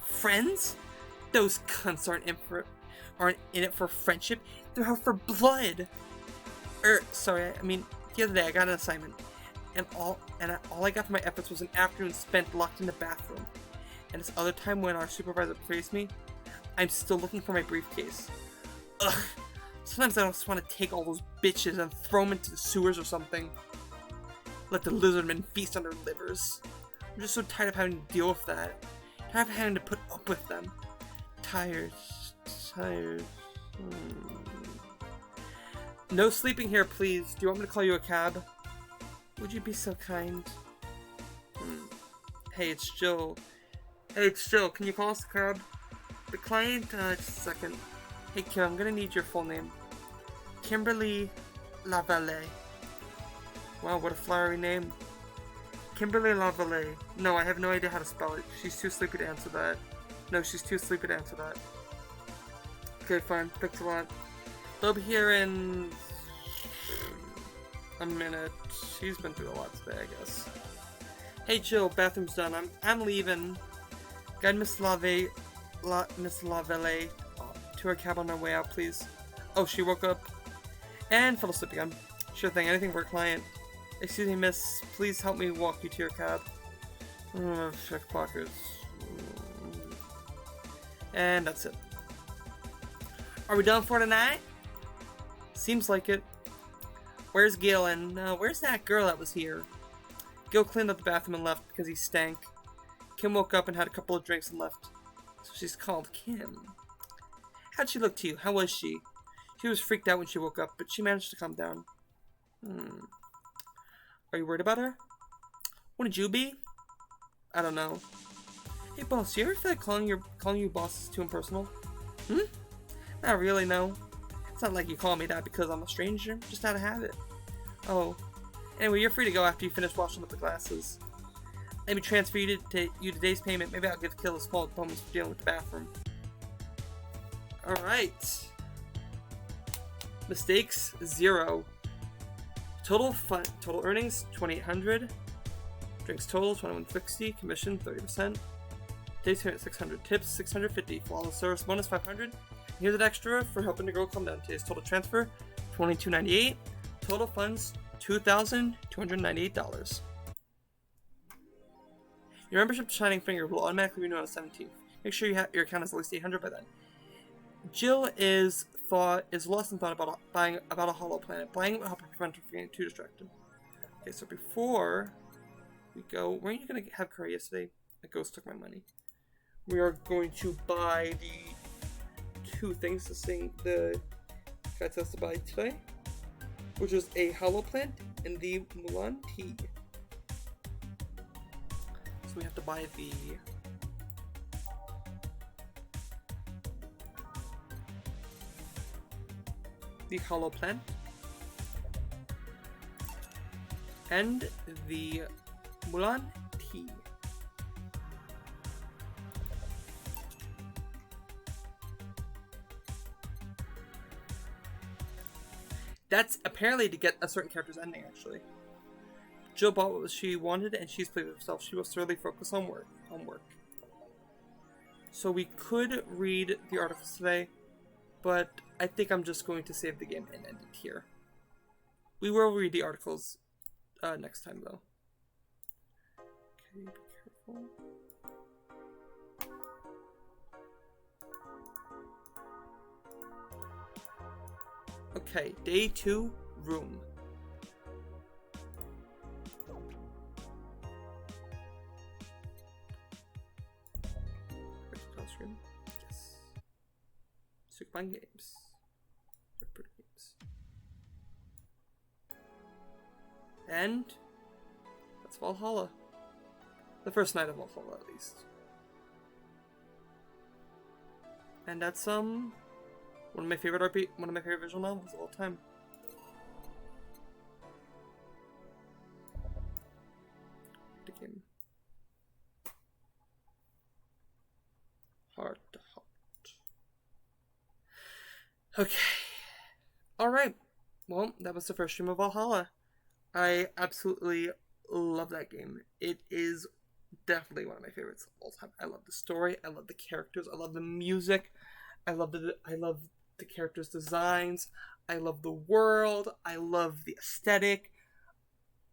Friends? Those cunts aren't in it for friendship, they're out for blood! Sorry, I mean, the other day I got an assignment, and all I got for my efforts was an afternoon spent locked in the bathroom. And this other time when our supervisor praised me, I'm still looking for my briefcase. Ugh, sometimes I just want to take all those bitches and throw them into the sewers or something. Let the lizardmen feast on their livers. I'm just so tired of having to deal with that. Tired of having to put up with them. Tired. No sleeping here, please. Do you want me to call you a cab? Would you be so kind? Hey, it's Jill. Can you call us a cab? The client, just a second. Hey, Kim, I'm gonna need your full name. Kimberly Lavallee. Wow, what a flowery name. Kimberly Lavallee. No, I have no idea how to spell it. She's too sleepy to answer that. No, she's too sleepy to answer that. Okay, fine. Thanks a lot. They'll be here in a minute. She's been through a lot today, I guess. Hey Jill, bathroom's done. I'm leaving. Guide Miss Lavelle to her cab on her way out, please. Oh, she woke up and fell asleep again. Sure thing, anything for a client. Excuse me, miss. Please help me walk you to your cab. Check pockets. And that's it. Are we done for tonight? Seems like it. Where's Gil and where's that girl that was here? Gil cleaned up the bathroom and left because he stank. Kim woke up and had a couple of drinks and left. So she's called Kim. How'd she look to you? How was she? She was freaked out when she woke up, but she managed to calm down. Are you worried about her? Wouldn't you be? I don't know. Hey boss, you ever feel like calling you boss is too impersonal? Not really, no. It's not like you call me that because I'm a stranger, just out of habit. Oh. Anyway, you're free to go after you finish washing up the glasses. Let me transfer you to today's payment. Maybe I'll give Kill a small bonus for dealing with the bathroom. Alright. Mistakes, 0. Total earnings, 2,800. Drinks total, 2,160. Commission, 30%. Today's payment, 600. Tips, 650. Flawless service bonus, 500. Here's an extra for helping the girl calm down. Today's total transfer, $22.98. Total funds, $2,298. Your membership to Shining Finger will automatically renew on the 17th. Make sure your account has at least 800 by then. Jill is lost in thought about a hollow planet. Buying it will help her prevent her from getting too distracted. Okay, so before we go, weren't you gonna have curry yesterday? The ghost took my money. We are going to buy the 2 things to sing the guy tells us to buy today, which is a hollow plant and the Mulan tea. So we have to buy the hollow plant and the Mulan tea. That's apparently to get a certain character's ending, actually. Jill bought what she wanted, and she's played with herself. She will thoroughly focus on work. So we could read the articles today, but I think I'm just going to save the game and end it here. We will read the articles next time, though. Okay, be careful. Okay, day 2, room. Classroom. Yes. Super fun games. They're pretty games. And that's Valhalla. The first night of Valhalla, at least. And that's one of my favorite visual novels of all time. The game. Heart to heart. Okay. Alright. Well, that was the first stream of Valhalla. I absolutely love that game. It is definitely one of my favorites of all time. I love the story. I love the characters. I love the music. I love the characters' designs. I love the world. I love the aesthetic.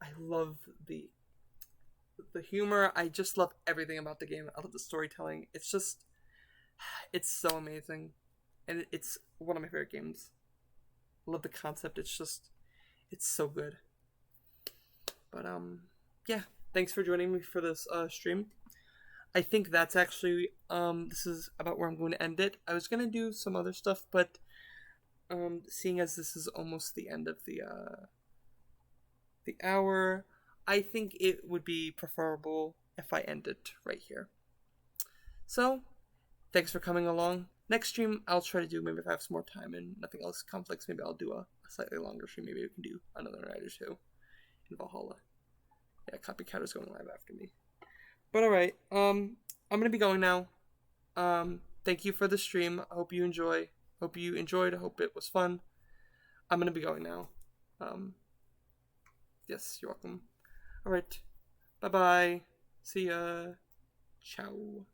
I love the humor. I just love everything about the game. I love the storytelling. It's so amazing. And it's one of my favorite games. I love the concept. It's so good. But, yeah. Thanks for joining me for this stream. I think that's actually, this is about where I'm going to end it. I was going to do some other stuff, but seeing as this is almost the end of the hour, I think it would be preferable if I end it right here. So, thanks for coming along. Next stream, I'll try to do, maybe if I have some more time and nothing else conflicts, maybe I'll do a slightly longer stream. Maybe we can do another night or 2 in Valhalla. Yeah, Copycat is going live after me. But alright, I'm going to be going now. Thank you for the stream. I hope you enjoy. Hope you enjoyed. I hope it was fun. I'm gonna be going now. Yes, you're welcome. All right. Bye bye. See ya. Ciao.